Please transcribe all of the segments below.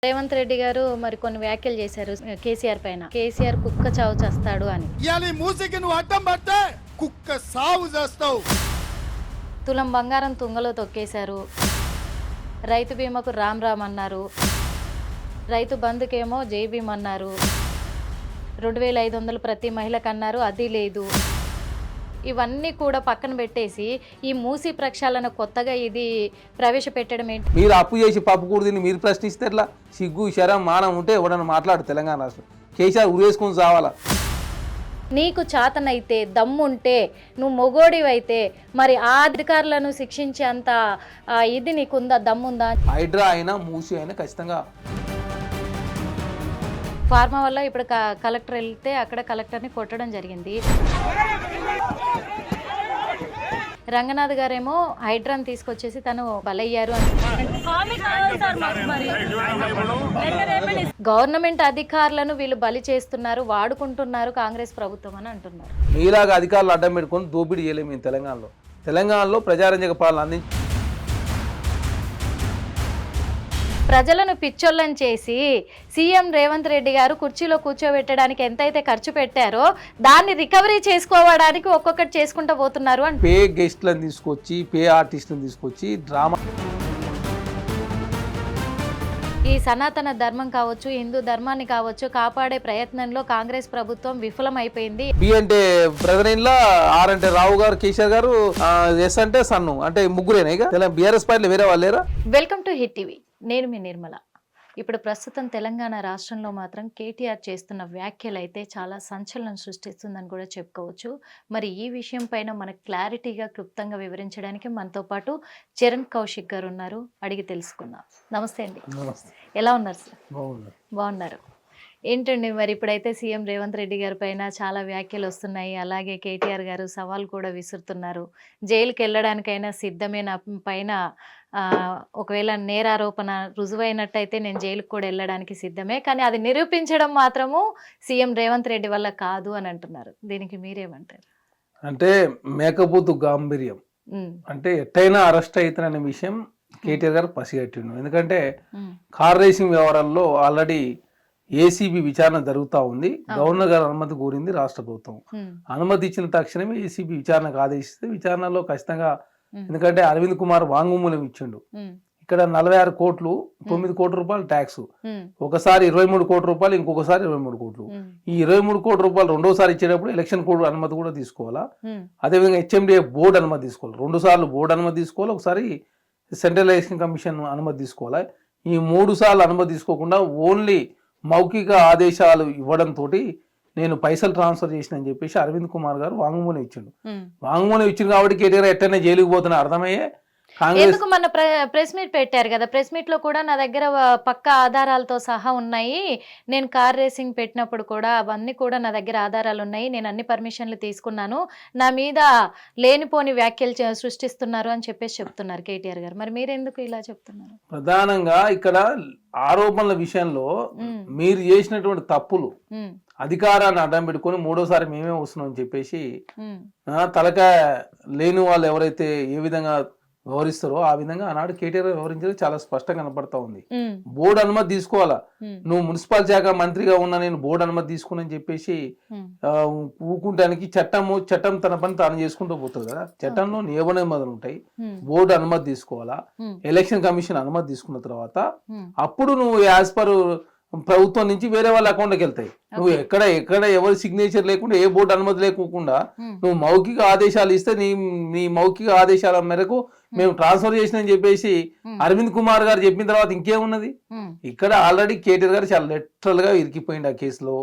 రేవంత్ రెడ్డి గారు మరి కొన్ని వ్యాఖ్యలు చేశారు కేసీఆర్ పైన. కేసీఆర్ కుక్క చావు చేస్తాడు అని. ఇయాల ఈ మూసికి నువ్వు అడ్డం పడితే కుక్క సావు చేస్తావు. తులం బంగారం తుంగలో తొక్కేశారు. రైతు బీమాకు రామ్ రామ్ అన్నారు. రైతు బంధుకేమో జై భీమ్ అన్నారు. 2500 ప్రతి మహిళకు అన్నారు, అది లేదు. ఇవన్నీ కూడా పక్కన పెట్టేసి ఈ మూసి ప్రక్షాళన కొత్తగా ఇది ప్రవేశపెట్టడం ఏంటి? మీరు అప్పు చేసి పప్పు కూడదని మీరు ప్రశ్నిస్తే ఎట్లా? సిగ్గు శరం మానం ఉంటే ఎవడన్నా మాట్లాడు. తెలంగాణ రాష్ట్రం కేసీఆర్ ఉరేసుకొని చావాలా? నీకు చాతనైతే దమ్ముంటే నువ్వు మొగోడివైతే మరి ఆ అధికారులను శిక్షించే అంత ఇది నీకుందా, దమ్ముందా? హైడ్రా అయినా మూసి అయినా ఖచ్చితంగా. ఫార్మా వల్ల ఇప్పుడు కలెక్టర్ వెళ్తే అక్కడ కలెక్టర్ని కొట్టడం జరిగింది. రంగనాథ్ గారేమో హైడ్రాన్ తీసుకొచ్చేసి తను బలయ్యారు అని. గవర్నమెంట్ అధికారులను వీళ్ళు బలి చేస్తున్నారు, వాడుకుంటున్నారు కాంగ్రెస్ ప్రభుత్వం అని అంటున్నారు. మీలాగా అధికారులు అడ్డం పెట్టుకొని దోపిడీ చేయలేము మేము తెలంగాణలో ప్రజారంజక పాలన అందించి ప్రజలను పిచ్చోళ్ళని చేసి సీఎం రేవంత్ రెడ్డి గారు కుర్చీలో కూర్చోబెట్టడానికి ఎంతైతే ఖర్చు పెట్టారో దాన్ని రికవరీ చేసుకోవడానికి ఒక్కొక్కటి చేసుకుంటూ పోతున్నారు అని. పే గెస్ట్లను తీసుకొచ్చి పే ఆర్టిస్టులను తీసుకొచ్చి డ్రామా. ఈ సనాతన ధర్మం కావచ్చు, హిందూ ధర్మాన్ని కావచ్చు కాపాడే ప్రయత్నంలో కాంగ్రెస్ ప్రభుత్వం విఫలమైపోయింది. బి అంటే బ్రదర్, ఆర్ అంటే రావు గారు, కేసీఆర్ గారు, ఎస్ అంటే సన్ను అంటే ముగ్గురేనా? ఇక బీఆర్ఎస్ పార్టీలో వేరే వాళ్ళు లేరా? Welcome to hit TV. నేను మీ నిర్మల. ఇప్పుడు ప్రస్తుతం తెలంగాణ రాష్ట్రంలో మాత్రం కేటీఆర్ చేస్తున్న వ్యాఖ్యలు అయితే చాలా సంచలనం సృష్టిస్తుందని కూడా చెప్పుకోవచ్చు. మరి ఈ విషయం పైన మనకు క్లారిటీగా క్లుప్తంగా వివరించడానికి మనతో పాటు చరణ్ కౌశిక్ గారు ఉన్నారు. అడిగి తెలుసుకుందాం. నమస్తే అండి. ఎలా ఉన్నారు సార్? బాగున్నారు. ఏంటండి మరి ఇప్పుడైతే సీఎం రేవంత్ రెడ్డి గారి పైన చాలా వ్యాఖ్యలు వస్తున్నాయి. అలాగే కేటీఆర్ గారు సవాల్ కూడా విసురుతున్నారు. జైలుకి వెళ్ళడానికైనా సిద్ధమే, నా పైన ఒకవేళ నేరారోపణ రుజువైనట్టయితే నేను జైలుకు కూడా వెళ్ళడానికి సిద్ధమే, కానీ అది నిరూపించడం మాత్రము సీఎం రేవంత్ రెడ్డి వల్ల కాదు అని అంటున్నారు. దీనికి మీరేమంటారు? అంటే మేకపోతు గాంభీర్యం అంటే ఎట్టయినా అరెస్ట్ అవుతారనే విషయం కేటీఆర్ గారు పసిగట్టిండు. ఎందుకంటే కార్ రేసింగ్ వ్యవహారంలో ఆల్రెడీ ఏసీబీ విచారణ జరుగుతూ ఉంది. గవర్నర్ గారు అనుమతి కోరింది రాష్ట్ర ప్రభుత్వం. అనుమతి ఇచ్చిన తక్షణమే ఏసీబీ విచారణకు ఆదేశిస్తే విచారణలో ఖచ్చితంగా, ఎందుకంటే అరవింద్ కుమార్ వాంగ్మూలం ఇచ్చిండు. ఇక్కడ 46 కోట్లు, 9 కోట్ల రూపాయలు ట్యాక్స్, ఒకసారి 23 కోట్ల రూపాయలు, ఇంకొకసారి 23 కోట్లు. ఈ 23 కోట్ల రూపాయలు రెండోసారి ఇచ్చేటప్పుడు ఎలక్షన్ కోడ్ అనుమతి కూడా తీసుకోవాలా. అదేవిధంగా హెచ్ఎండిఏ బోర్డు అనుమతి తీసుకోవాలి. 2 సార్లు బోర్డు అనుమతి తీసుకోవాలి, ఒకసారి సెంట్రల్ ఎలక్షన్ కమిషన్ అనుమతి తీసుకోవాలి. ఈ 3 సార్లు అనుమతి తీసుకోకుండా ఓన్లీ మౌఖిక ఆదేశాలు ఇవ్వడంతో నేను పైసలు ట్రాన్స్ఫర్ చేసిన అని చెప్పేసి అరవింద్ కుమార్ గారు వాంగ్మూలం ఇచ్చిండు. వాంగ్మూలం ఇచ్చిండు కాబట్టి కేటీఆర్ ఎట్టనే జైలుకు పోతున్నా అర్థమయ్యే. ఎందుకు మన ప్రెస్ మీట్ పెట్టారు కదా, ప్రెస్ మీట్ లో కూడా నా దగ్గర పక్క ఆధారాలతో సహా ఉన్నాయి, నేను కార్ రేసింగ్ పెట్టినప్పుడు కూడా అవన్నీ కూడా నా దగ్గర ఆధారాలు ఉన్నాయి, నేను అన్ని పర్మిషన్లు తీసుకున్నాను, నా మీద లేనిపోని వ్యాఖ్యలు సృష్టిస్తున్నారు అని చెప్పేసి చెప్తున్నారు కేటీఆర్ గారు. మరి మీరెందుకు ఇలా చెప్తున్నారు? ప్రధానంగా ఇక్కడ ఆరోపణల విషయంలో మీరు చేసినటువంటి తప్పులు, అధికారాన్ని అడ్డం పెట్టుకొని మూడోసారి మేమే వస్తున్నాం అని చెప్పేసి తలకాయ లేని వాళ్ళు ఎవరైతే ఏ విధంగా వ్యవహరిస్తారో ఆ విధంగా ఆనాడు కేటీఆర్ వ్యవహరించేది చాలా స్పష్టంగా కనపడతా ఉంది. బోర్డు అనుమతి తీసుకోవాలా. నువ్వు మున్సిపల్ శాఖ మంత్రిగా ఉన్నా నేను బోర్డు అనుమతి తీసుకుని చెప్పేసి ఊకుంటానికి చట్టం తన పని తాను చేసుకుంటూ పోతుంది కదా. చట్టంలో నియమ నిబంధనలు ఉంటాయి. బోర్డు అనుమతి తీసుకోవాలా. ఎలక్షన్ కమిషన్ అనుమతి తీసుకున్న తర్వాత అప్పుడు నువ్వు యాజ్ పర్ ప్రభుత్వం నుంచి వేరే వాళ్ళ అకౌంట్కి వెళ్తాయి. నువ్వు ఎక్కడ ఎవరి సిగ్నేచర్ లేకుండా, ఏ బోర్డు అనుమతి లేకుండా నువ్వు మౌఖిక ఆదేశాలు ఇస్తే నీ మౌఖిక ఆదేశాల మేరకు మేము ట్రాన్స్ఫర్ చేసినని చెప్పేసి అరవింద్ కుమార్ గారు చెప్పిన తర్వాత ఇంకేమున్నది? ఇక్కడ ఆల్రెడీ కేటీఆర్ గారు చాలా లిటరల్ గా ఇరికిపోయింది ఆ కేసులో.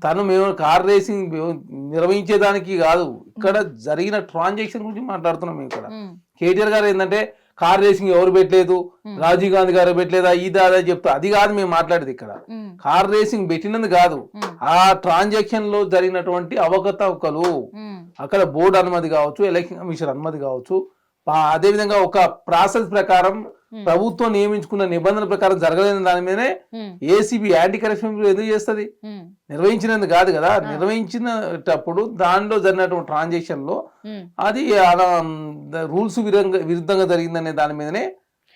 తను మేము కార్ రేసింగ్ నిర్వహించేదానికి కాదు, ఇక్కడ జరిగిన ట్రాన్సాక్షన్ గురించి మాట్లాడుతున్నాం. మేము ఇక్కడ కేటీఆర్ గారు ఏంటంటే కార్ రేసింగ్ ఎవరు పెట్టలేదు, రాజీవ్ గాంధీ గారు పెట్టలేదా, ఇదా చెప్తా, అది కాదు మేము మాట్లాడేది. ఇక్కడ కార్ రేసింగ్ పెట్టినది కాదు, ఆ ట్రాన్సాక్షన్ లో జరిగినటువంటి అవకతవకలు, అక్కడ బోర్డు అనుమతి కావచ్చు, ఎలక్షన్ కమిషన్ అనుమతి కావచ్చు, అదేవిధంగా ఒక ప్రాసెస్ ప్రకారం ప్రభుత్వం నియమించుకున్న నిబంధనల ప్రకారం జరగలేని దాని మీదనే ఏసీబీ యాంటీ కరప్షన్ ఎందుకు చేస్తుంది? నిర్వహించినందుకు కాదు కదా. నిర్వహించినప్పుడు దానిలో జరిగినటువంటి ట్రాన్సాక్షన్ లో అది రూల్స్ విరుద్ధంగా జరిగిందనే దాని మీదనే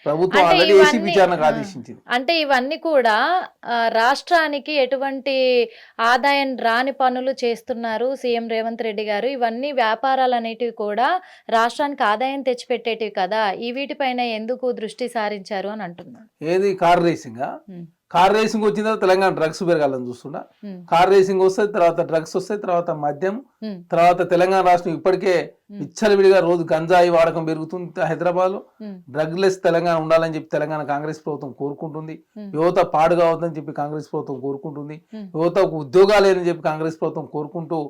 ప్రభుత్వం అంటే ఆల్రెడీ ఏసీ ఇవన్నీ విచారణకు ఆదేశించింది. అంటే ఇవన్నీ కూడా రాష్ట్రానికి ఎటువంటి ఆదాయం రాని పనులు చేస్తున్నారు సీఎం రేవంత్ రెడ్డి గారు. ఇవన్నీ వ్యాపారాలు అనేటివి కూడా రాష్ట్రానికి ఆదాయం తెచ్చిపెట్టేటివి కదా, ఈ వీటిపైన ఎందుకు దృష్టి సారించారు అని అంటున్నాను. ఏది కార్ రేసింగ్? కార్ రేసింగ్ వచ్చిన తర్వాత తెలంగాణ డ్రగ్స్ పెరగాలని చూస్తున్నా. కార్ రేసింగ్ వస్తే తర్వాత డ్రగ్స్ వస్తాయి, తర్వాత మద్యం, తర్వాత తెలంగాణ రాష్ట్రం ఇప్పటికే విచ్చలవిడిగా రోజు గంజాయి వాడకం పెరుగుతుంది హైదరాబాద్ లో. డ్రగ్ లెస్ తెలంగాణ ఉండాలని చెప్పి తెలంగాణ కాంగ్రెస్ ప్రభుత్వం కోరుకుంటుంది. యువత పాడు కావద్దని చెప్పి కాంగ్రెస్ ప్రభుత్వం కోరుకుంటుంది. యువతకు ఉద్యోగాలేనని చెప్పి కాంగ్రెస్ ప్రభుత్వం కోరుకుంటూ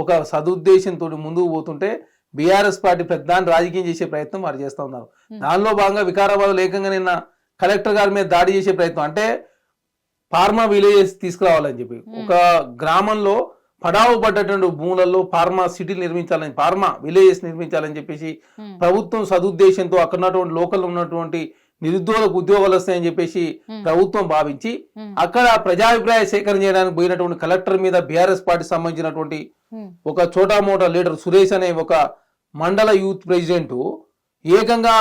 ఒక సదుద్దేశంతో ముందుకు పోతుంటే బీఆర్ఎస్ పార్టీ ప్రధాని రాజకీయం చేసే ప్రయత్నం వారు చేస్తా ఉన్నారు. దానిలో భాగంగా వికారాబాద్ ఏకంగా నిన్న కలెక్టర్ గారి మీద దాడి చేసే ప్రయత్నం, అంటే ఫార్మా విలేజెస్ తీసుకురావాలని చెప్పి ఒక గ్రామంలో పడావు పడ్డటువంటి భూములలో ఫార్మా సిటీలు నిర్మించాలని, ఫార్మా విలేజెస్ నిర్మించాలని చెప్పేసి ప్రభుత్వం సదుద్దేశంతో అక్కడ ఉన్నటువంటి లోకల్ ఉన్నటువంటి నిరుద్యోగులకు ఉద్యోగాలు వస్తాయని చెప్పేసి ప్రభుత్వం భావించి అక్కడ ప్రజాభిప్రాయ సేకరణ చేయడానికి పోయినటువంటి కలెక్టర్ మీద బీఆర్ఎస్ పార్టీ సంబంధించినటువంటి ఒక చోటా మోటా లీడర్ సురేష్ అనే ఒక మండల యూత్ ప్రెసిడెంట్ ఏకంగా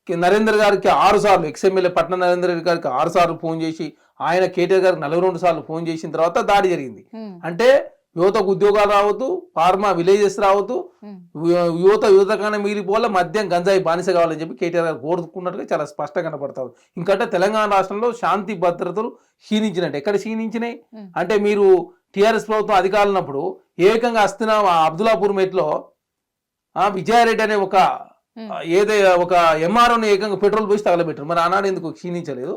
నరేంద్ర గారికి 6 సార్లు, ఎక్స్ఎమ్మెల్యే పట్న నరేంద్ర రెడ్డి గారికి 6 సార్లు ఫోన్ చేసి ఆయన కేటీఆర్ గారికి 42 సార్లు ఫోన్ చేసిన తర్వాత దాడి జరిగింది. అంటే యువతకు ఉద్యోగాలు రావద్దు, ఫార్మా విలేజెస్ రావద్దు, యువతగానే మిగిలిపోవాలి, మద్యం గంజాయి బానిస కావాలని చెప్పి కేటీఆర్ గారు కోరుకున్నట్టుగా చాలా స్పష్టంగా కనపడతారు. ఇంకంటే తెలంగాణ రాష్ట్రంలో శాంతి భద్రతలు క్షీణించినట్టు. ఎక్కడ క్షీణించినాయి అంటే మీరు టీఆర్ఎస్ ప్రభుత్వం అధికారులు ఉన్నప్పుడు ఏకంగా అస్తినా అబ్దుల్లాపూర్ మెట్లో విజయారెడ్డి అనే ఒక ఒక ఎంఆర్ఓని ఏకంగా పెట్రోల్ పోసి తగలబెట్టారు. మరి ఆనాడు ఎందుకు క్షీణించలేదు?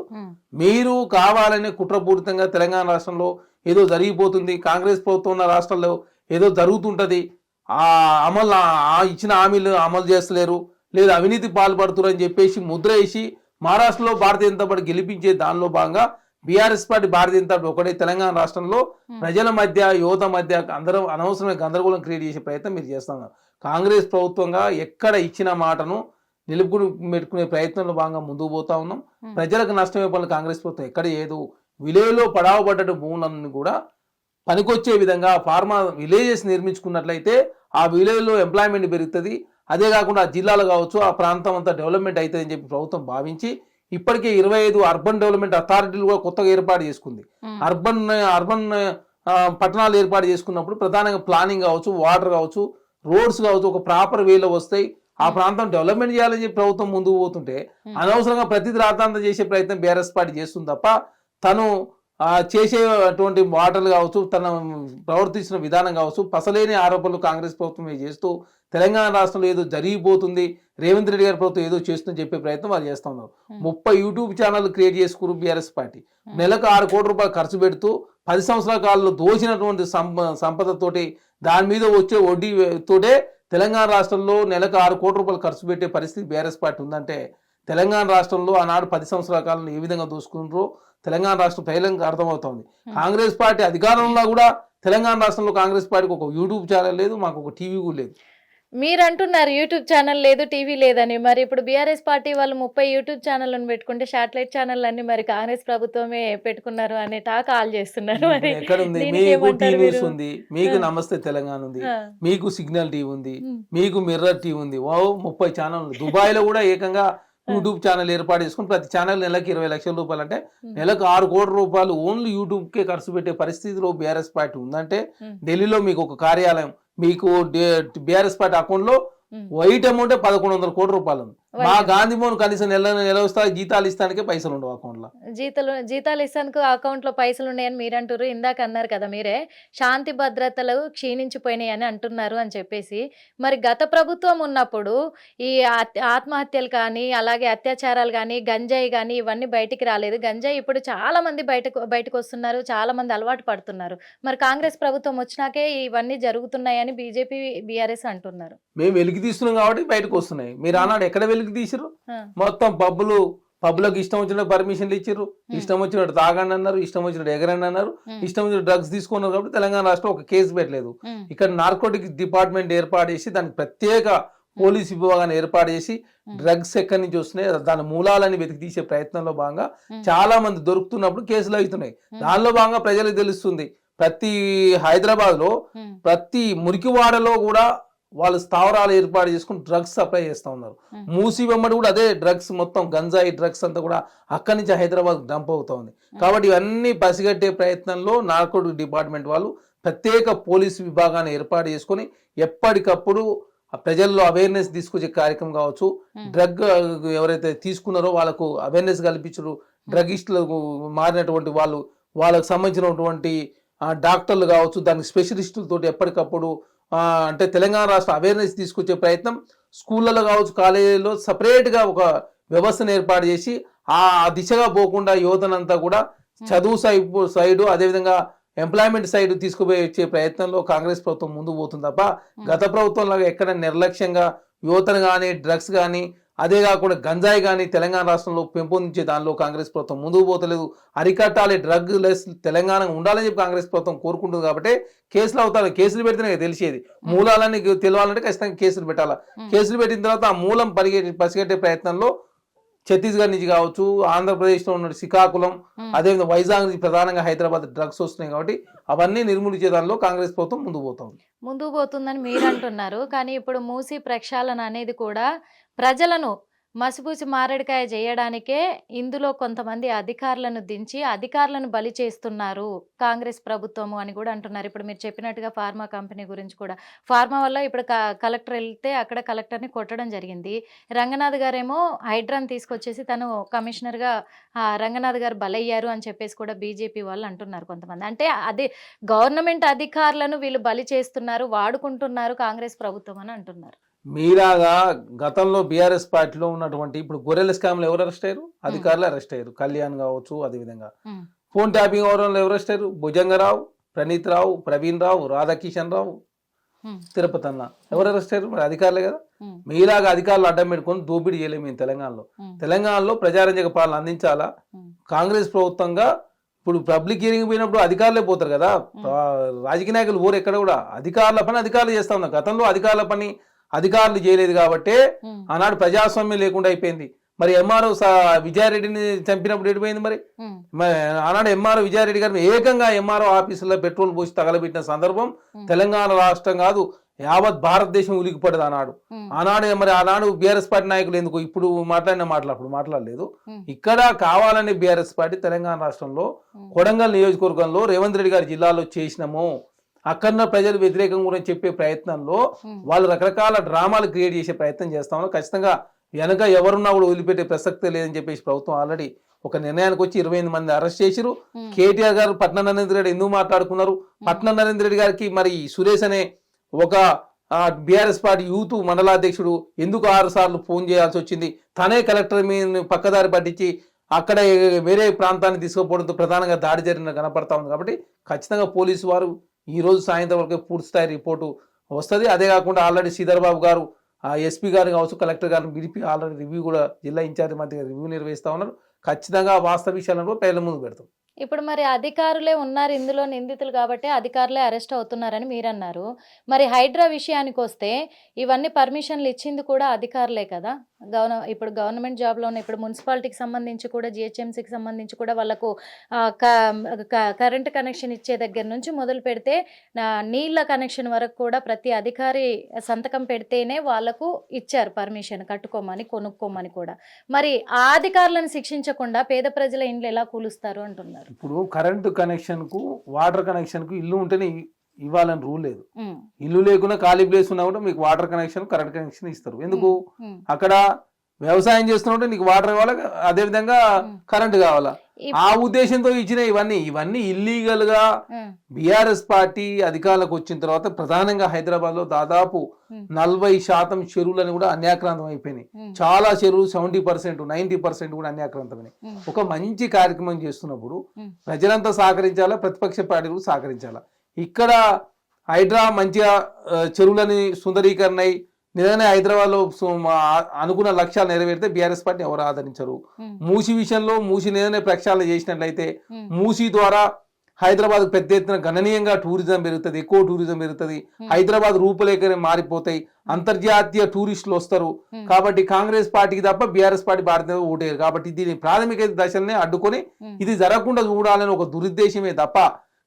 మీరు కావాలనే కుట్రపూరితంగా తెలంగాణ రాష్ట్రంలో ఏదో జరిగిపోతుంది, కాంగ్రెస్ ప్రభుత్వం ఉన్న రాష్ట్రాల్లో ఏదో జరుగుతుంటది, ఇచ్చిన హామీలు అమలు చేస్తలేరు, లేదా అవినీతి పాల్పడుతున్నారు అని చెప్పేసి ముద్ర వేసి మహారాష్ట్రలో భారతీయ జనతా పార్టీ గెలిపించే దానిలో భాగంగా BRS party Bharatiya Janata party ఒకటే తెలంగాణ రాష్ట్రంలో ప్రజల మధ్య యువత మధ్య అందరూ అనవసరమైన గందరగోళం క్రియేట్ చేసే ప్రయత్నం మీరు చేస్తున్నారు. కాంగ్రెస్ ప్రభుత్వంగా ఎక్కడ ఇచ్చిన మాటను నిలుపుకుని పెట్టుకునే ప్రయత్నంలో భాగంగా ముందుకు పోతా ఉన్నాం. ప్రజలకు నష్టమే పనులు కాంగ్రెస్ ప్రభుత్వం ఎక్కడ ఏదో విలేజ్లో పడావబడ్డ భూములను కూడా పనికొచ్చే విధంగా ఫార్మా విలేజెస్ నిర్మించుకున్నట్లయితే ఆ విలేజ్లో ఎంప్లాయ్మెంట్ పెరుగుతుంది. అదే కాకుండా ఆ జిల్లాలో కావచ్చు ఆ ప్రాంతం అంతా డెవలప్మెంట్ అవుతుంది అని చెప్పి ప్రభుత్వం భావించి ఇప్పటికే 25 అర్బన్ డెవలప్మెంట్ అథారిటీలు కూడా కొత్తగా ఏర్పాటు చేసుకుంది. అర్బన్ పట్టణాలు ఏర్పాటు చేసుకున్నప్పుడు ప్రధానంగా ప్లానింగ్ కావచ్చు, వాటర్ కావచ్చు, రోడ్స్ కావచ్చు ఒక ప్రాపర్ వేలో వస్తాయి. ఆ ప్రాంతం డెవలప్మెంట్ చేయాలని చెప్పి ప్రభుత్వం ముందుకు పోతుంటే అనవసరంగా ప్రతిదీ రాతాంతం చేసే ప్రయత్నం బీఆర్ఎస్ పార్టీ చేస్తుంది తప్ప తను చేసేటువంటి మాటలు కావచ్చు, తన ప్రవర్తించిన విధానం కావచ్చు, పసలేని ఆరోపణలు కాంగ్రెస్ ప్రభుత్వం చేస్తూ తెలంగాణ రాష్ట్రంలో ఏదో జరిగిపోతుంది, రేవంత్ రెడ్డి గారి ప్రభుత్వం ఏదో చేస్తుందని చెప్పే ప్రయత్నం వాళ్ళు చేస్తూ ఉన్నారు. 30 యూట్యూబ్ ఛానల్ క్రియేట్ చేసుకున్నారు బీఆర్ఎస్ పార్టీ. నెలకు 6 కోట్ల రూపాయలు ఖర్చు పెడుతూ 10 సంవత్సరాల కాలంలో దోచినటువంటి సంపదతోటి దాని మీద వచ్చే వడ్డీ తోటే తెలంగాణ రాష్ట్రంలో నెలకు 6 కోట్ల రూపాయలు ఖర్చు పెట్టే పరిస్థితి బీఆర్ఎస్ పార్టీ ఉందంటే తెలంగాణ రాష్ట్రంలో ఆనాడు 10 సంవత్సరాల కాలంలో ఏ విధంగా దోసుకున్నారో తెలంగాణ రాష్ట్రం ప్రజలకు అర్థమవుతోంది. కాంగ్రెస్ పార్టీ అధికారంలో కూడా తెలంగాణ రాష్ట్రంలో కాంగ్రెస్ పార్టీకి ఒక యూట్యూబ్ ఛానల్ లేదు, మాకు ఒక టీవీ కూడా లేదు. మీరు అంటున్నారు యూట్యూబ్ ఛానల్ లేదు, టీవీ లేదని. మరి ఇప్పుడు బీఆర్ఎస్ పార్టీ వాళ్ళు 30 యూట్యూబ్ ఛానళ్ళను పెట్టుకుంటే శాటిలైట్ ఛానల్ అన్ని మరి కాంగ్రెస్ ప్రభుత్వమే పెట్టుకున్నారు అనే కాల్ చేస్తున్నారు. మరి ఎక్కడుంది? మీకు టీవీ న్యూస్ ఉంది, మీకు నమస్తే తెలంగాణ ఉంది, మీకు సిగ్నల్ టీవీ ఉంది, మీకు మిర్రర్ టీవీ ఉంది. 30 ఛానల్. దుబాయ్ లో కూడా ఏకంగా యూట్యూబ్ ఛానల్ ఏర్పాటు చేసుకుని ప్రతి ఛానల్ నెలకి 20 లక్షల రూపాయలు, అంటే నెలకు 6 కోట్ల రూపాయలు ఓన్లీ యూట్యూబ్ కే ఖర్చు పెట్టే పరిస్థితిలో బీఆర్ఎస్ పార్టీ ఉందంటే ఢిల్లీలో మీకు ఒక కార్యాలయం, మీకు బీఆర్ఎస్ పార్టీ అకౌంట్ లో వైట్ అమౌంట్ 1100 కోట్ల రూపాయలు ఉంది. మా గాంధీ భవన్ కనీసం నెల వస్తా జీతాలు ఇస్తానికే పైసలు ఉండవు అకౌంట్ లో. జీతాలు ఇస్తానికి అకౌంట్ లో పైసలు ఉన్నాయని మీరు అంటారు. ఇందాక అన్నారు కదా మీరే, శాంతి భద్రతలు క్షీణించిపోయినాయి అని అంటున్నారు అని చెప్పేసి. మరి గత ప్రభుత్వం ఉన్నప్పుడు ఈ ఆత్మహత్యలు కానీ అలాగే అత్యాచారాలు కానీ గంజాయి కానీ ఇవన్నీ బయటికి రాలేదు. గంజాయి ఇప్పుడు చాలా మంది బయటకు వస్తున్నారు, చాలా మంది అలవాటు పడుతున్నారు. మరి కాంగ్రెస్ ప్రభుత్వం వచ్చినాకే ఇవన్నీ జరుగుతున్నాయని బీజేపీ బీఆర్ఎస్ అంటున్నారు. మేము వెలికి తీస్తున్నాం కాబట్టి బయటకు వస్తున్నాయి. మీరు అన్నాడు ఎక్కడ వెలికి తీసిరు? మొత్తం పబ్లకు ఇష్టం వచ్చినట్టు పర్మిషన్లు ఇచ్చారు, ఇష్టం వచ్చినట్టు తాగండి అన్నారు, ఇష్టం వచ్చినట్టు ఎగరండి అన్నారు, ఇష్టం వచ్చినట్టు డ్రగ్స్ తీసుకున్నారు. కాబట్టి తెలంగాణ రాష్ట్రం ఒక కేసు పెట్టలేదు. ఇక్కడ నార్కోటిక్స్ డిపార్ట్మెంట్ ఏర్పాటు చేసి దానికి ప్రత్యేక పోలీస్ విభాగాన్ని ఏర్పాటు చేసి డ్రగ్స్ ఎక్కడి నుంచి వస్తున్నాయి దాని మూలాలని వెతికి తీసే ప్రయత్నంలో భాగంగా చాలా మంది దొరుకుతున్నప్పుడు కేసులు అవుతున్నాయి. దానిలో భాగంగా ప్రజలకు తెలుస్తుంది. ప్రతి హైదరాబాద్ లో ప్రతి మురికివాడలో కూడా వాళ్ళు స్థావరాలు ఏర్పాటు చేసుకుని డ్రగ్స్ సప్లై చేస్తూ ఉన్నారు. మూసి వెంబడి కూడా అదే డ్రగ్స్ మొత్తం గంజాయి డ్రగ్స్ అంతా కూడా అక్కడి నుంచి హైదరాబాద్ డంప్ అవుతా ఉంది. కాబట్టి ఇవన్నీ పసిగట్టే ప్రయత్నంలో నార్కోటిక్ డిపార్ట్మెంట్ వాళ్ళు ప్రత్యేక పోలీసు విభాగాన్ని ఏర్పాటు చేసుకొని ఎప్పటికప్పుడు ప్రజల్లో అవేర్నెస్ తీసుకొచ్చే కార్యక్రమం కావచ్చు, డ్రగ్ ఎవరైతే తీసుకున్నారో వాళ్ళకు అవేర్నెస్ కల్పించరు, డ్రగిస్టులకు మారినటువంటి వాళ్ళకు సంబంధించినటువంటి డాక్టర్లు కావచ్చు, దానికి స్పెషలిస్టులతో ఎప్పటికప్పుడు అంటే తెలంగాణ రాష్ట్ర అవేర్నెస్ తీసుకొచ్చే ప్రయత్నం స్కూళ్ళలో కావచ్చు, కాలేజీలో సపరేట్గా ఒక వ్యవస్థను ఏర్పాటు చేసి ఆ దిశగా పోకుండా యువతనంతా కూడా చదువు సైడు అదేవిధంగా ఎంప్లాయ్మెంట్ సైడ్ తీసుకుపోయి వచ్చే ప్రయత్నంలో కాంగ్రెస్ ప్రభుత్వం ముందుకు పోతుంది తప్ప గత ప్రభుత్వం లాగా ఎక్కడ నిర్లక్ష్యంగా యువతను కానీ డ్రగ్స్ కానీ అదే కాకుండా గంజాయి కానీ తెలంగాణ రాష్ట్రంలో పెంపొందించే దానిలో కాంగ్రెస్ ప్రభుత్వం ముందుకు పోతలేదు. అరికట్టాలి, డ్రగ్ లెస్ తెలంగాణ ఉండాలని చెప్పి కాంగ్రెస్ ప్రభుత్వం కోరుకుంటుంది. కాబట్టి కేసులు అవుతారు, కేసులు పెడితేనే తెలిసేది. మూలాలని తెలియాలంటే ఖచ్చితంగా కేసులు పెట్టాలా. కేసులు పెట్టిన తర్వాత ఆ మూలం పసిగట్టే ప్రయత్నంలో ఛత్తీస్గఢ్ నుంచి కావచ్చు, ఆంధ్రప్రదేశ్లో ఉన్న శ్రీకాకుళం, అదేవిధంగా వైజాగ్ నుంచి ప్రధానంగా హైదరాబాద్ డ్రగ్స్ వస్తున్నాయి. కాబట్టి అవన్నీ నిర్మూలించే దానిలో కాంగ్రెస్ ప్రభుత్వం ముందుకు పోతుందని మీరు అంటున్నారు. కానీ ఇప్పుడు మూసి ప్రక్షాళన అనేది కూడా ప్రజలను మసిపూసి మారేడుకాయ చేయడానికే ఇందులో కొంతమంది అధికారులను దించి అధికారులను బలి చేస్తున్నారు కాంగ్రెస్ ప్రభుత్వము అని కూడా అంటున్నారు. ఇప్పుడు మీరు చెప్పినట్టుగా ఫార్మా కంపెనీ గురించి కూడా, ఫార్మా వల్ల ఇప్పుడు కలెక్టర్ వెళ్తే అక్కడ కలెక్టర్ని కొట్టడం జరిగింది. రంగనాథ్ గారేమో హైడ్రాన్ తీసుకొచ్చేసి తను కమిషనర్గా రంగనాథ్ గారు బలయ్యారు అని చెప్పేసి కూడా బీజేపీ వాళ్ళు అంటున్నారు కొంతమంది. అంటే అది గవర్నమెంట్ అధికారులను వీళ్ళు బలి చేస్తున్నారు, వాడుకుంటున్నారు కాంగ్రెస్ ప్రభుత్వం అని అంటున్నారు. మీరాగా గతంలో బీఆర్ఎస్ పార్టీలో ఉన్నటువంటి ఇప్పుడు గొర్రెల స్కామ్లో ఎవరు అరెస్ట్ అయ్యారు? అధికారులు అరెస్ట్ అయ్యారు. కళ్యాణ్ కావచ్చు, అదేవిధంగా ఫోన్ ట్యాపింగ్ వ్యవహారంలో ఎవరు అరెస్ట్ అయ్యారు? భుజంగరావు, ప్రణీత్ రావు, ప్రవీణ్ రావు, రాధాకిషన్ రావు, తిరుపతి అన్న ఎవరు అరెస్ట్ అయ్యారు? మరి అధికారులే కదా. మీలాగా అధికారులు అడ్డం పెట్టుకొని దోపిడీ చేయలేము మేము తెలంగాణలో ప్రజారంజక పాలన అందించాలా. కాంగ్రెస్ ప్రభుత్వంగా ఇప్పుడు పబ్లిక్ హియరింగ్ పోయినప్పుడు అధికారులే పోతారు కదా, రాజకీయ నాయకులు ఊరు ఎక్కడ కూడా అధికారుల పని అధికారులు చేస్తా ఉన్నారు. గతంలో అధికారుల పని అధికారులు చేయలేదు కాబట్టి ఆనాడు ప్రజాస్వామ్యం లేకుండా అయిపోయింది. మరి ఎంఆర్ఓ విజయారెడ్డిని చంపినప్పుడు ఎడిపోయింది. మరి ఆనాడు ఎంఆర్ఓ విజయారెడ్డి గారిని ఏకంగా ఎంఆర్ఓ ఆఫీసులో పెట్రోల్ పోసి తగలబెట్టిన సందర్భం తెలంగాణ రాష్ట్రం కాదు, యావత్ భారతదేశం ఉలికిపడదు ఆనాడు బీఆర్ఎస్ పార్టీ నాయకులు ఎందుకు ఇప్పుడు మాట్లాడిన అప్పుడు మాట్లాడలేదు. ఇక్కడ కావాలని బీఆర్ఎస్ పార్టీ తెలంగాణ రాష్ట్రంలో కొడంగల్ నియోజకవర్గంలో రేవంత్ రెడ్డి గారి జిల్లాలో చేసినాము, అక్కడ ప్రజలు వ్యతిరేకం గురించి చెప్పే ప్రయత్నంలో వాళ్ళు రకరకాల డ్రామాలు క్రియేట్ చేసే ప్రయత్నం చేస్తా ఉన్నారు. ఖచ్చితంగా వెనక ఎవరున్నా కూడా వదిలిపెట్టే ప్రసక్తే లేదని చెప్పేసి ప్రభుత్వం ఆల్రెడీ ఒక నిర్ణయానికి వచ్చి 28 మంది అరెస్ట్ చేసిరు. కేటీఆర్ గారు పట్నం నరేంద్ర రెడ్డి ఎందుకు మాట్లాడుకున్నారు? పట్నం నరేంద్ర రెడ్డి గారికి మరి సురేష్ అనే ఒక బీఆర్ఎస్ పార్టీ యూత్ మండలాధ్యక్షుడు ఎందుకు 6 సార్లు ఫోన్ చేయాల్సి వచ్చింది? తనే కలెక్టర్ మీద పక్కదారి పట్టించి అక్కడ వేరే ప్రాంతాన్ని తీసుకుపోవడంతో ప్రధానంగా దాడి జరిగిన కనపడతా ఉంది. కాబట్టి ఖచ్చితంగా పోలీసు వారు ఈ రోజు సాయంత్రం వరకు పూర్తి స్థాయి రిపోర్టు వస్తుంది. అదే కాకుండా ఆల్రెడీ శ్రీధర్ బాబు గారు ఎస్పీ గారు కావచ్చు, కలెక్టర్ గారిని పిలిపి ఆల్రెడీ రివ్యూ కూడా జిల్లా ఇన్ఛార్జ్ మధ్య రివ్యూ నిర్వహిస్తూ ఉన్నారు. ఖచ్చితంగా వాస్తవ విషయాలను కూడా ప్రజల ముందు పెడతాం. ఇప్పుడు మరి అధికారులే ఉన్నారు ఇందులో నిందితులు కాబట్టి అధికారులే అరెస్ట్ అవుతున్నారని మీరు అన్నారు. మరి హైడ్రా విషయానికి వస్తే ఇవన్నీ పర్మిషన్లు ఇచ్చింది కూడా అధికారులే కదా. ఇప్పుడు గవర్నమెంట్ జాబ్లో ఉన్న ఇప్పుడు మున్సిపాలిటీకి సంబంధించి కూడా జిహెచ్ఎంసీకి సంబంధించి కూడా వాళ్ళకు కరెంట్ కనెక్షన్ ఇచ్చే దగ్గర నుంచి మొదలు పెడితే నీళ్ళ కనెక్షన్ వరకు కూడా ప్రతి అధికారి సంతకం పెడితేనే వాళ్ళకు ఇచ్చారు పర్మిషన్ కట్టుకోమని కొనుక్కోమని కూడా. మరి ఆ అధికారులను శిక్షించకుండా పేద ప్రజల ఇండ్లు ఎలా కూలుస్తారు అంటున్నారు. ఇప్పుడు కరెంటు కనెక్షన్ కు వాటర్ కనెక్షన్ కు ఇల్లు ఉంటేనే ఇవ్వాలని రూల్ లేదు. ఇల్లు లేకుండా ఖాళీ ప్లేస్ ఉన్నా కూడా మీకు వాటర్ కనెక్షన్ కరెంట్ కనెక్షన్ ఇస్తారు. ఎందుకు? అక్కడ వ్యవసాయం చేస్తున్నట్టు నీకు వాటర్ కావాలా, అదేవిధంగా కరెంట్ కావాలా. ఆ ఉద్దేశంతో ఇచ్చిన ఇవన్నీ ఇల్లీగల్ గా బీఆర్ఎస్ పార్టీ అధికారులకు వచ్చిన తర్వాత ప్రధానంగా హైదరాబాద్ లో దాదాపు 40% చెరువులని కూడా అన్యాక్రాంతం అయిపోయినాయి. చాలా చెరువులు 70%, 90% కూడా అన్యాక్రాంతమైనాయి. ఒక మంచి కార్యక్రమం చేస్తున్నప్పుడు ప్రజలంతా సహకరించాలా, ప్రతిపక్ష పార్టీలు సహకరించాలా. ఇక్కడ హైడ్రా మంచిగా చెరువులని సుందరీకరణ అయి నిజంగానే హైదరాబాద్ లో అనుకున్న లక్ష్యాలు నెరవేరితే బీఆర్ఎస్ పార్టీ ఎవరు ఆదరించరు. మూసి విషయంలో మూసి నిజంగానే ప్రక్షాళన చేసినట్లయితే మూసి ద్వారా హైదరాబాద్ పెద్ద ఎత్తున గణనీయంగా టూరిజం పెరుగుతుంది, ఎక్కువ టూరిజం పెరుగుతుంది. హైదరాబాద్ రూపురేఖనే మారిపోతాయి, అంతర్జాతీయ టూరిస్టులు వస్తారు. కాబట్టి కాంగ్రెస్ పార్టీకి తప్ప బీఆర్ఎస్ పార్టీ భారతీయ ఓటేరు. కాబట్టి దీని ప్రాథమిక దశలనే అడ్డుకొని ఇది జరగకుండా చూడాలని ఒక దురుద్దేశమే తప్ప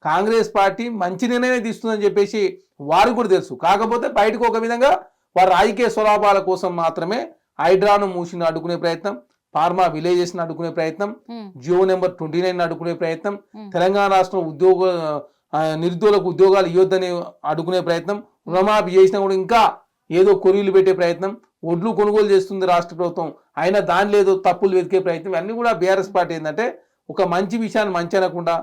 కాంగ్రెస్ పార్టీ మంచి నిర్ణయమే తీస్తుందని చెప్పేసి వారికి కూడా తెలుసు. కాకపోతే బయటకు ఒక విధంగా వారి రాజకీయ స్వలాభాల కోసం మాత్రమే హైడ్రాను మూసిని అడ్డుకునే ప్రయత్నం, ఫార్మా విలేజెస్ ని అడ్డుకునే ప్రయత్నం, జియో నెంబర్ 29 అడ్డుకునే ప్రయత్నం, తెలంగాణ రాష్ట్రం నిరుద్యోగులకు ఉద్యోగాలు ఇవ్వద్దని అడ్డుకునే ప్రయత్నం, రుణమాఫీ చేసినా కూడా ఇంకా ఏదో కొరీలు పెట్టే ప్రయత్నం, ఒడ్లు కొనుగోలు చేస్తుంది రాష్ట్ర ప్రభుత్వం అయినా దానిలో ఏదో తప్పులు వెతికే ప్రయత్నం, అన్ని కూడా బీఆర్ఎస్ పార్టీ ఏంటంటే ఒక మంచి విషయాన్ని మంచి అనకుండా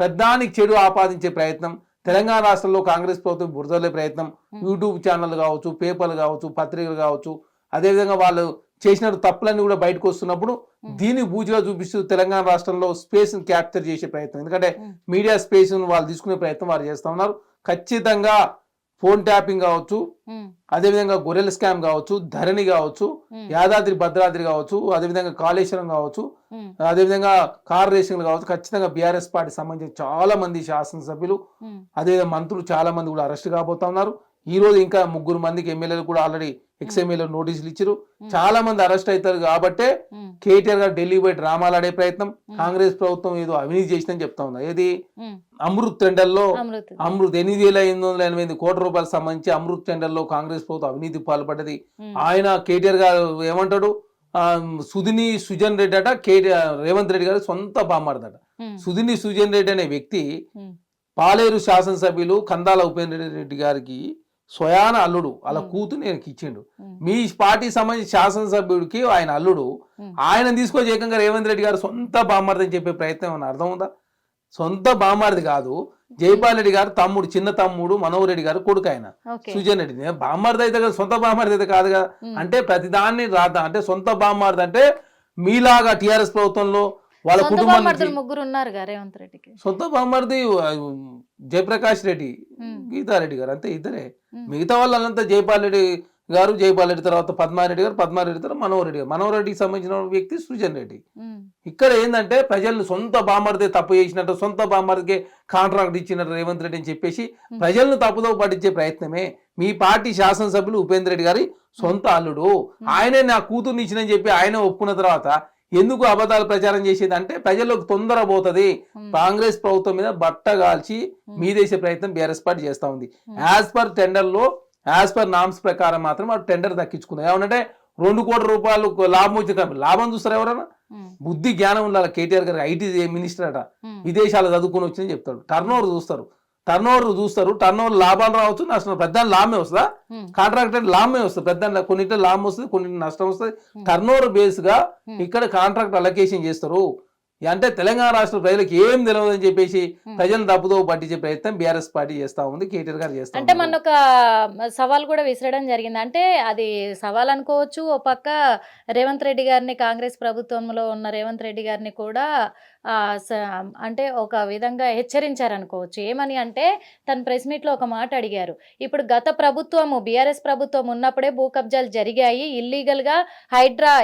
పెద్దానికి చెడు ఆపాదించే ప్రయత్నం, తెలంగాణ రాష్ట్రంలో కాంగ్రెస్ ప్రభుత్వం బురదలే ప్రయత్నం, యూట్యూబ్ ఛానల్ కావచ్చు, పేపర్లు కావచ్చు, పత్రికలు కావచ్చు, అదేవిధంగా వాళ్ళు చేసిన తప్పులన్నీ కూడా బయటకు వస్తున్నప్పుడు దీన్ని బూజుగా చూపిస్తూ తెలంగాణ రాష్ట్రంలో స్పేస్ క్యాప్చర్ చేసే ప్రయత్నం, ఎందుకంటే మీడియా స్పేస్ వాళ్ళు తీసుకునే ప్రయత్నం వారు చేస్తూ ఉన్నారు. ఖచ్చితంగా ఫోన్ ట్యాపింగ్ కావచ్చు, అదేవిధంగా గొర్రెల స్కామ్ కావచ్చు, ధరణి కావచ్చు, యాదాద్రి భద్రాద్రి కావచ్చు, అదేవిధంగా కాళేశ్వరం కావచ్చు, అదేవిధంగా కార్ రేసింగ్లు కావచ్చు, ఖచ్చితంగా బీఆర్ఎస్ పార్టీ సంబంధించిన చాలా మంది శాసనసభ్యులు అదేవిధంగా మంత్రులు చాలా మంది కూడా అరెస్ట్ కాబోతా ఉన్నారు. ఈ రోజు ఇంకా 3 మందికి ఎమ్మెల్యేలు కూడా ఆల్రెడీ ఎక్స్ఎమ్మెల్యేలు నోటీసులు ఇచ్చారు. చాలా మంది అరెస్ట్ అవుతారు కాబట్టే కేటీఆర్ గారు ఢిల్లీ పోయి డ్రామాలు ఆడే ప్రయత్నం, కాంగ్రెస్ ప్రభుత్వం ఏదో అవినీతి చేసిందని చెప్తా ఉన్నా. ఏది అమృత్ టెండర్లో 8,588 కోట్ల రూపాయలకు సంబంధించి అమృత్ టెండర్లో కాంగ్రెస్ ప్రభుత్వం అవినీతి పాల్పడ్డది. ఆయన కేటీఆర్ గారు ఏమంటాడు, సుధిని సుజన్ రెడ్డి అట రేవంత్ రెడ్డి గారు సొంత బామ్మారదట. సుధిని సుజన్ రెడ్డి అనే వ్యక్తి పాలేరు శాసనసభ్యులు కందాల ఉపేంద్ర రెడ్డి గారికి స్వయాన అల్లుడు, అలా కూతురు నేను ఇచ్చిండు. మీ పార్టీ సంబంధించి శాసనసభ్యుడికి ఆయన అల్లుడు, ఆయన తీసుకొచ్చి ఏకంగా రేవంత్ రెడ్డి గారు సొంత బామ్మారది అని చెప్పే ప్రయత్నం ఏమన్నా అర్థం ఉందా? సొంత బామ్మారది కాదు, జైపాల్ రెడ్డి గారు తమ్ముడు, చిన్న తమ్ముడు మనోహర్ రెడ్డి గారు కొడుకు ఆయన సుజన్ రెడ్డి. బామ్మారది అయితే కదా, సొంత బామ్మారది అయితే కాదు కదా. అంటే ప్రతిదాన్ని రాద్దాం అంటే సొంత బామ్మారది అంటే మీలాగా టిఆర్ఎస్ ప్రభుత్వంలో వాళ్ళ కుటుంబానికి ముగ్గురు ఉన్నారు రేవంత్ రెడ్డికి సొంత బామ్మర్ది జయప్రకాష్ రెడ్డి, గీతారెడ్డి గారు, అంతే ఇద్దరే. మిగతా వాళ్ళంతా జైపాల్ రెడ్డి గారు, జైపాల్ రెడ్డి తర్వాత పద్మారెడ్డి గారు, పద్మారెడ్డి తర్వాత మనోహర్ రెడ్డి గారు, మనోహర్ రెడ్డికి సంబంధించిన వ్యక్తి సుజన్ రెడ్డి. ఇక్కడ ఏంటంటే ప్రజలను సొంత బామ్మర్దే తప్పు చేసినట్టు, సొంత బామ్మర్దికే కాంట్రాక్ట్ ఇచ్చినట్టు రేవంత్ రెడ్డి అని చెప్పేసి ప్రజలను తప్పుదో పట్టించే ప్రయత్నమే మీ పార్టీ శాసనసభ్యులు ఉపేంద్ర రెడ్డి గారి సొంత అల్లుడు. ఆయనే నా కూతుర్ని ఇచ్చినని చెప్పి ఆయన ఒప్పుకున్న తర్వాత ఎందుకు అబద్ధాలు ప్రచారం చేసేది అంటే ప్రజలకు తొందర పోతుంది. కాంగ్రెస్ ప్రభుత్వం మీద బట్ట కాల్చి మీదేసే ప్రయత్నం బీఆర్ఎస్ పార్టీ చేస్తా ఉంది. యాజ్ పర్ టెండర్లో, యాజ్ పర్ నామ్స్ ప్రకారం మాత్రం ఆ టెండర్ దక్కించుకుంది. ఏమంటే 2 కోట్ల రూపాయలు లాభం వచ్చి లాభం చూస్తారు ఎవరైనా? బుద్ధి జ్ఞానం ఉండాలి. కేటీఆర్ గారు ఐటీ మినిస్టర్ అట, విదేశాలు చదువుకుని వచ్చిందని చెప్తాడు. టర్న్ ఓవర్ చూస్తారు, టర్న్ ఓవర్ లాభాలు రావచ్చు, నష్టం. పెద్ద లాభమే వస్తుందా? కాంట్రాక్టర్ లాభమే వస్తుంది, పెద్ద కొన్నింటి లాభం వస్తుంది, కొన్నింటి నష్టం వస్తుంది. టర్న్ ఓవర్ బేస్ గా ఇక్కడ కాంట్రాక్ట్ అలొకేషన్ చేస్తారు. అంటే తెలంగాణ రాష్ట్ర ప్రజలకు ఏం తెలియదు అని చెప్పేసి ప్రజలను తప్పుదో పట్టించే ప్రయత్నం బీఆర్ఎస్ పార్టీ చేస్తా ఉంది, కేటీఆర్ గారు చేస్తా. అంటే మన ఒక సవాల్ కూడా విసరడం జరిగింది. అంటే అది సవాల్ అనుకోవచ్చు. ఓ పక్క రేవంత్ రెడ్డి గారిని, కాంగ్రెస్ ప్రభుత్వంలో ఉన్న రేవంత్ రెడ్డి గారిని కూడా అంటే ఒక విధంగా హెచ్చరించారనుకోవచ్చు. ఏమని అంటే తను ప్రెస్ మీట్లో ఒక మాట అడిగారు. ఇప్పుడు గత ప్రభుత్వము, బీఆర్ఎస్ ప్రభుత్వం ఉన్నప్పుడే భూ కబ్జాలు జరిగాయి ఇల్లీగల్గా.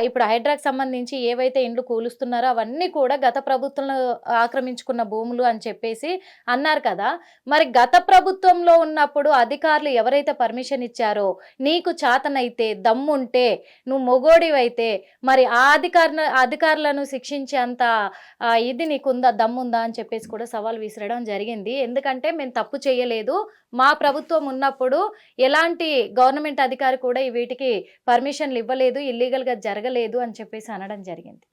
ఇప్పుడు హైడ్రాకి సంబంధించి ఏవైతే ఇండ్లు కూలుస్తున్నారో అవన్నీ కూడా గత ప్రభుత్వంలో ఆక్రమించుకున్న భూములు అని చెప్పేసి అన్నారు కదా. మరి గత ప్రభుత్వంలో ఉన్నప్పుడు అధికారులు ఎవరైతే పర్మిషన్ ఇచ్చారో, నీకు చాతనైతే దమ్ముంటే, నువ్వు మొగోడివైతే మరి ఆ అధికారులను శిక్షించేంత ఇది నీకుందా, దమ్ముందా అని చెప్పేసి కూడా సవాల్ విసరడం జరిగింది. ఎందుకంటే మేము తప్పు చేయలేదు, మా ప్రభుత్వం ఉన్నప్పుడు ఎలాంటి గవర్నమెంట్ అధికారి కూడా వీటికి పర్మిషన్లు ఇవ్వలేదు, ఇల్లీగల్గా జరగలేదు అని చెప్పేసి అనడం జరిగింది.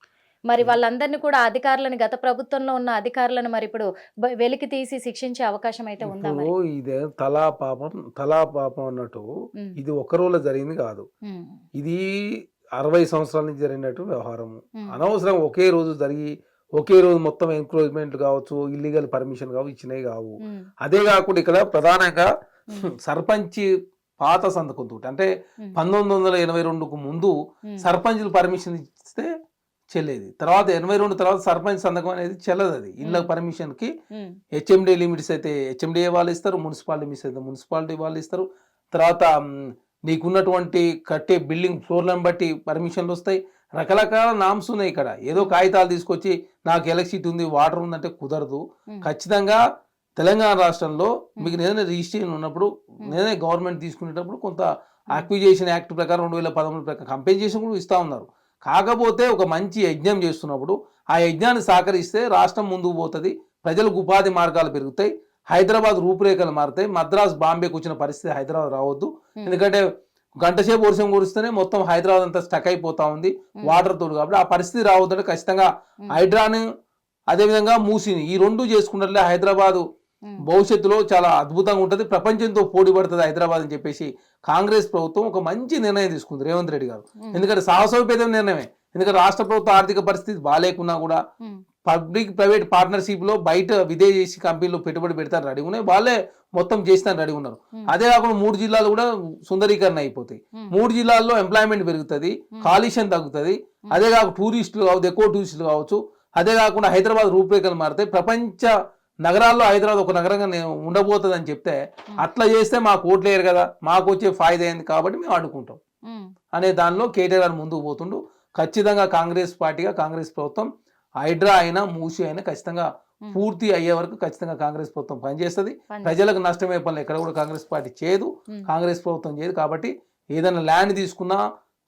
మరి వాళ్ళందరినీ కూడా అధికారులను, గత ప్రభుత్వంలో ఉన్న అధికారులను మరి ఇప్పుడు వెలికి తీసి శిక్షించే అవకాశం అయితే ఉందా? ఇదే తలా పాపం అన్నట్టు ఇది ఒక రోజులో జరిగింది కాదు, ఇది 60 సంవత్సరాల నుంచి జరిగినట్టు వ్యవహారం. అనవసరం ఒకే రోజు జరిగి ఒకే రోజు మొత్తం ఎంక్రోచ్మెంట్ కావచ్చు, ఇల్లీగల్ పర్మిషన్ కావచ్చు, ఇచ్చినవి కావు. అదే కాకుండా ఇక్కడ ప్రధానంగా సర్పంచ్ పాత సంతకం తోటి, అంటే 1982కు ముందు సర్పంచ్లు పర్మిషన్ ఇస్తే చెల్లేది. తర్వాత 82 తర్వాత సర్పంచ్ సంతకం అనేది చెల్లదు. అది ఇళ్ళ పర్మిషన్ కి హెచ్ఎండి లిమిట్స్ అయితే హెచ్ఎండిఏ వాళ్ళు ఇస్తారు, మున్సిపాలిటీ లిమిట్స్ అయితే మున్సిపాలిటీ వాళ్ళు ఇస్తారు. తర్వాత నీకున్నటువంటి కట్టే బిల్డింగ్ ఫ్లోర్లను బట్టి పర్మిషన్లు వస్తాయి. రకరకాల నామ్స్ ఉన్నాయి. ఇక్కడ ఏదో కాగితాలు తీసుకొచ్చి నాకు ఎలక్ట్రిసిటీ ఉంది, వాటర్ ఉందంటే కుదరదు. ఖచ్చితంగా తెలంగాణ రాష్ట్రంలో మీకు ఏదైనా రిజిస్ట్రేషన్ ఉన్నప్పుడు, ఏదైనా గవర్నమెంట్ తీసుకునేటప్పుడు కొంత అక్విజిషన్ యాక్ట్ ప్రకారం 2013 ప్రకారం కంపెన్సేషన్ కూడా ఇస్తా ఉన్నారు. కాకపోతే ఒక మంచి యజ్ఞం చేస్తున్నప్పుడు ఆ యజ్ఞాన్ని సహకరిస్తే రాష్ట్రం ముందుకు పోతుంది, ప్రజలకు ఉపాధి మార్గాలు పెరుగుతాయి. హైదరాబాద్ రూపురేఖలు మారుతాయి. మద్రాస్ బాంబేకి వచ్చిన పరిస్థితి హైదరాబాద్ రావద్దు. ఎందుకంటే గంట సేపు వర్షం కురిస్తేనే మొత్తం హైదరాబాద్ అంతా స్టక్ అయిపోతా ఉంది వాటర్ తోడు. కాబట్టి ఆ పరిస్థితి రావద్దంటే ఖచ్చితంగా హైడ్రాను అదేవిధంగా మూసిని ఈ రెండు చేసుకున్నట్లే హైదరాబాదు భవిష్యత్తులో చాలా అద్భుతంగా ఉంటుంది, ప్రపంచంతో పోటీ పడుతుంది హైదరాబాద్ అని చెప్పేసి కాంగ్రెస్ ప్రభుత్వం ఒక మంచి నిర్ణయం తీసుకుంది రేవంత్ రెడ్డి గారు. ఎందుకంటే సాహసోపేతం నిర్ణయమే. ఎందుకంటే రాష్ట్ర ప్రభుత్వ ఆర్థిక పరిస్థితి బాగాలేకున్నా కూడా పబ్లిక్ ప్రైవేట్ పార్ట్నర్షిప్ లో బయట విదేశీ కంపెనీలు పెట్టుబడి పెడతారు రెడీ ఉన్నాయి, వాళ్ళే మొత్తం చేస్తాను రెడీ ఉన్నారు. అదే కాకుండా 3 జిల్లాలు కూడా సుందరీకరణ అయిపోతాయి. 3 జిల్లాల్లో ఎంప్లాయ్మెంట్ పెరుగుతుంది, కాలుష్యం తగ్గుతుంది. అదే కాకుండా టూరిస్టులు కావచ్చు, ఎక్కువ టూరిస్టులు కావచ్చు. అదే కాకుండా హైదరాబాద్ రూపురేఖలు మారుతాయి. ప్రపంచ నగరాల్లో హైదరాబాద్ ఒక నగరంగా ఉండబోతుంది అని చెప్తే అట్లా చేస్తే మాకు ఓట్లేరు కదా, మాకు వచ్చే ఫాయిదా అయింది కాబట్టి మేము అడుకుంటాం అనే దానిలో కేటీఆర్ ముందుకు పోతుండు. ఖచ్చితంగా కాంగ్రెస్ పార్టీగా కాంగ్రెస్ ప్రభుత్వం హైడ్రా అయినా మూసి అయినా ఖచ్చితంగా పూర్తి అయ్యే వరకు ఖచ్చితంగా కాంగ్రెస్ ప్రభుత్వం పనిచేస్తుంది. ప్రజలకు నష్టమే పనులు ఎక్కడ కూడా కాంగ్రెస్ పార్టీ చేయదు, కాంగ్రెస్ ప్రభుత్వం చేయదు. కాబట్టి ఏదైనా ల్యాండ్ తీసుకున్నా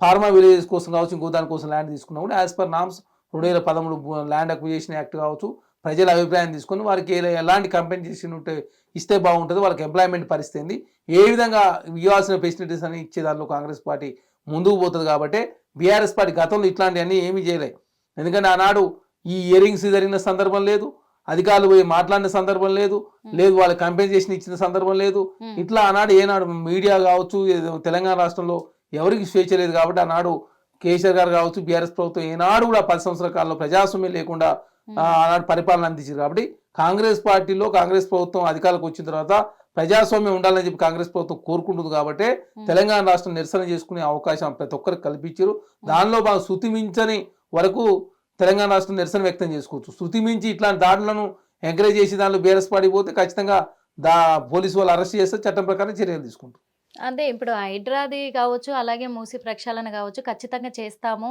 ఫార్మా విలేజెస్ కోసం కావచ్చు, ఇంకో దానికోసం ల్యాండ్ తీసుకున్నా కూడా as per norms 2013 land acquisition act కావచ్చు, ప్రజల అభిప్రాయం తీసుకొని వారికి ఎలాంటి కంపెన్సేషన్ ఉంటే ఇస్తే బాగుంటుంది, వాళ్ళకి ఎంప్లాయ్మెంట్ పరిస్థితి ఏ విధంగా ఇవ్వాల్సిన ఫెసిలిటీస్ అని ఇచ్చే దాంట్లో కాంగ్రెస్ పార్టీ ముందుకు పోతుంది. కాబట్టి బీఆర్ఎస్ పార్టీ గతంలో ఇట్లాంటివన్నీ ఏమీ చేయలేదు. ఎందుకంటే ఆనాడు ఈ ఇయరింగ్స్ జరిగిన సందర్భం లేదు, అధికారులు పోయి మాట్లాడిన సందర్భం లేదు, వాళ్ళ కంపెన్సేషన్ ఇచ్చిన సందర్భం లేదు. ఇట్లా ఆనాడు ఏనాడు మీడియా కావచ్చు, తెలంగాణ రాష్ట్రంలో ఎవరికి స్వేచ్ఛ లేదు. కాబట్టి ఆనాడు కేసీఆర్ గారు కావచ్చు, బీఆర్ఎస్ ప్రభుత్వం ఏనాడు కూడా 10 సంవత్సరాల కాలంలో ప్రజాస్వామ్యం లేకుండా ఆనాడు పరిపాలన అందించారు. కాబట్టి కాంగ్రెస్ పార్టీలో కాంగ్రెస్ ప్రభుత్వం అధికారులకు వచ్చిన తర్వాత ప్రజాస్వామ్యం ఉండాలని చెప్పి కాంగ్రెస్ ప్రభుత్వం కోరుకుంటుంది. కాబట్టి తెలంగాణ రాష్ట్రం నిరసన చేసుకునే అవకాశం ప్రతి ఒక్కరికి కల్పించారు. దానిలో బాగా శృతి మించని వరకు తెలంగాణ రాష్ట్రం నిరసన వ్యక్తం చేసుకోవచ్చు. శృతి మించి ఇట్లాంటి దాడులను ఎంకరేజ్ చేసి దానిలో బీఆర్ఎస్ పార్టీ పోతే ఖచ్చితంగా పోలీసు వాళ్ళు అరెస్ట్ చేస్తే చట్టం ప్రకారం చర్యలు తీసుకుంటారు. అదే ఇప్పుడు హైడ్రాది కావచ్చు, అలాగే మూసి ప్రక్షాళన కావచ్చు, ఖచ్చితంగా చేస్తాము,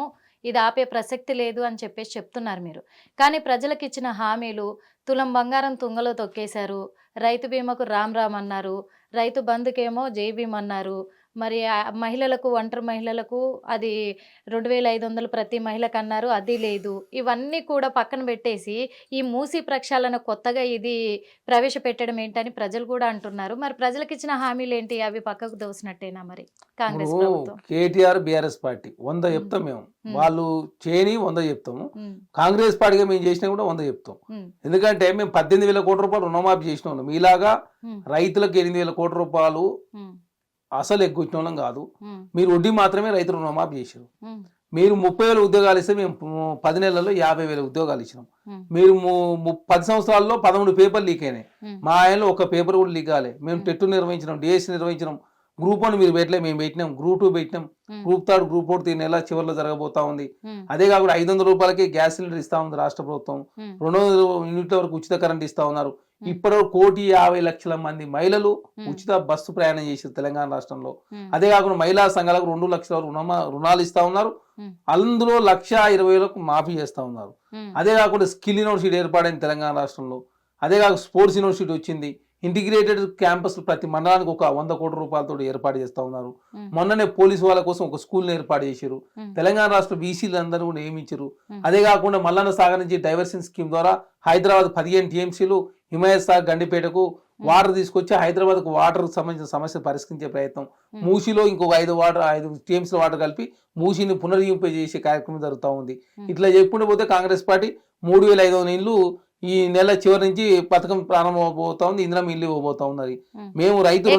ఇది ఆపే ప్రసక్తి లేదు అని చెప్పేసి చెప్తున్నారు మీరు. కానీ ప్రజలకు ఇచ్చిన హామీలు తులం బంగారం తుంగలో తొక్కేశారు. రైతు బీమాకు రామ్ రామ్ అన్నారు, రైతు బంధుకేమో జై భీమ్ అన్నారు. మరి మహిళలకు, ఒంటరి మహిళలకు అది 2500 ప్రతి మహిళకు అన్నారు, అది లేదు. ఇవన్నీ కూడా పక్కన పెట్టేసి ఈ మూసి ప్రక్షాళన కొత్తగా ఇది ప్రవేశపెట్టడం ఏంటని ప్రజలు కూడా అంటున్నారు. మరి ప్రజలకు ఇచ్చిన హామీలు ఏంటి, అవి పక్కకు దోసినట్టేనా మరి కాంగ్రెస్ ప్రభుత్వం? కేటీఆర్ బీఆర్ఎస్ పార్టీ 100 చెప్తాం మేము, వాళ్ళు చేయని 100 చెప్తాము. కాంగ్రెస్ పార్టీగా మేము చేసినా కూడా 100 చెప్తాం. ఎందుకంటే మేము 18,000 కోట్ల రూపాయలు రుణమాఫీ చేసిన వాళ్ళం. మీలాగా రైతులకు 8,000 కోట్ల రూపాయలు అసలు ఎగ్గొచ్చిన వాళ్ళం కాదు. మీరు వడ్డీ మాత్రమే రైతు రుణమాఫీ చేశారు. మీరు 30,000 ఉద్యోగాలు ఇస్తే మేము 10 నెలల్లో 50,000 ఉద్యోగాలు ఇచ్చినాం. మీరు 10 సంవత్సరాల్లో 13 పేపర్లు లీక్ అయినాయి. మా ఆయనలో ఒక పేపర్ కూడా లీక్ కాలే. మేము టెట్ నిర్వహించినాం, డిఎస్సి నిర్వహించినాం. గ్రూప్ 1 మీరు పెట్టలే, మేము పెట్టినాం. గ్రూప్ 2 పెట్టినాం. గ్రూప్ 3, గ్రూప్ 4 నెల చివరిలో జరగబోతా ఉంది. అదే కాకుండా 500 రూపాయలకి గ్యాస్ సిలిండర్ ఇస్తా ఉంది రాష్ట్ర ప్రభుత్వం. 200 యూనిట్ల వరకు ఉచిత కరెంట్ ఇస్తా ఉన్నారు. ఇప్పటివరకు 1,50,00,000 మంది మహిళలు ఉచిత బస్సు ప్రయాణం చేశారు తెలంగాణ రాష్ట్రంలో. అదే కాకుండా మహిళా సంఘాలకు 2 లక్షల రుణాలు ఇస్తా ఉన్నారు. అందులో 1,20,000 మాఫీ చేస్తా ఉన్నారు. అదే కాకుండా స్కిల్ యూనివర్సిటీ ఏర్పాడైంది తెలంగాణ రాష్ట్రంలో. అదే కాకుండా స్పోర్ట్స్ యూనివర్సిటీ వచ్చింది. ఇంటిగ్రేటెడ్ క్యాంపస్ ప్రతి మండలానికి ఒక 100 కోట్ల రూపాయలతో ఏర్పాటు చేస్తా ఉన్నారు. మొన్ననే పోలీసు వాళ్ళ కోసం ఒక స్కూల్ని ఏర్పాటు చేశారు. తెలంగాణ రాష్ట్ర బీసీలు అందరూ కూడా నియమించారు. అదే కాకుండా మల్లన్న సాగర్ నుంచి డైవర్షన్ స్కీమ్ ద్వారా హైదరాబాద్ 15 టీఎంసీలు హిమాయత్ సాగర్ గండిపేటకు వాటర్ తీసుకొచ్చి హైదరాబాద్కు వాటర్ సంబంధించిన సమస్య పరిష్కరించే ప్రయత్నం. మూసీలో ఇంకొక 5 టీఎంసీల వాటర్ కలిపి మూసీని పునర్వింప చేసే కార్యక్రమం జరుగుతూ ఉంది. ఇట్లా చెప్పుకుంటూ పోతే కాంగ్రెస్ పార్టీ 3,500 ఇళ్ళు ఈ నెల చివరి నుంచి పథకం ప్రారంభమవుతా ఉంది. ఇందిరా ఇల్లు ఇవ్వబోతా ఉన్నది. మేము రైతులు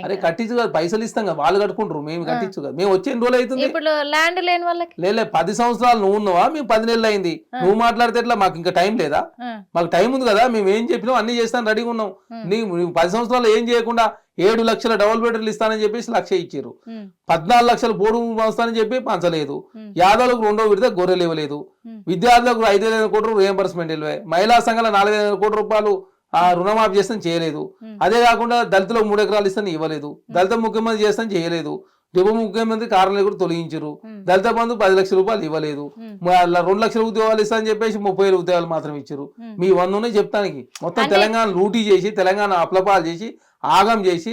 అరే కట్టించు కదా, పైసలు ఇస్తాం కదా, వాళ్ళు కట్టుకుంటారు, మేము కట్టించు కదా. మేము వచ్చే ఎన్ని రోజులు అవుతుంది? లే 10 సంవత్సరాలు నువ్వు ఉన్నావా, మేము 10 నెలలు అయింది. నువ్వు మాట్లాడితే ఎట్లా? మాకు ఇంకా టైం లేదా? మాకు టైం ఉంది కదా, మేము ఏం చెప్పినాం అన్ని చేస్తాను రెడీగా ఉన్నాం. నీవు 10 సంవత్సరాలు ఏం చేయకుండా 7 లక్షల డబుల్ బెడ్రూమ్లు ఇస్తానని చెప్పేసి 1,00,000 ఇచ్చారు. 14 లక్షల పోడు పంచుతానని చెప్పి పంచలేదు. యాదవులకు 2వ విడత గొర్రెలు ఇవ్వలేదు. విద్యార్థులకు 5,000 కోట్లు రియంబర్స్మెంట్ ఇవ్వలేదు. మహిళా సంఘాల 4,000 కోట్ల రూపాయలు రుణమాఫీ చేస్తాను చేయలేదు. అదే కాకుండా దళితులకు 3 ఎకరాలు ఇస్తాను ఇవ్వలేదు. దళిత ముఖ్యమంత్రి చేస్తాను చేయలేదు. ఉప ముఖ్యమంత్రి కారణాలు కూడా తొలగించారు. దళిత బంధు 10 లక్షల రూపాయలు ఇవ్వలేదు. 2 లక్షల ఉద్యోగాలు ఇస్తానని చెప్పేసి 30,000 ఉద్యోగాలు మాత్రం ఇచ్చారు. మీ 100 చెప్తానికి మొత్తం తెలంగాణ లూటీ చేసి, తెలంగాణ అప్లపాలు చేసి, ఆగం చేసి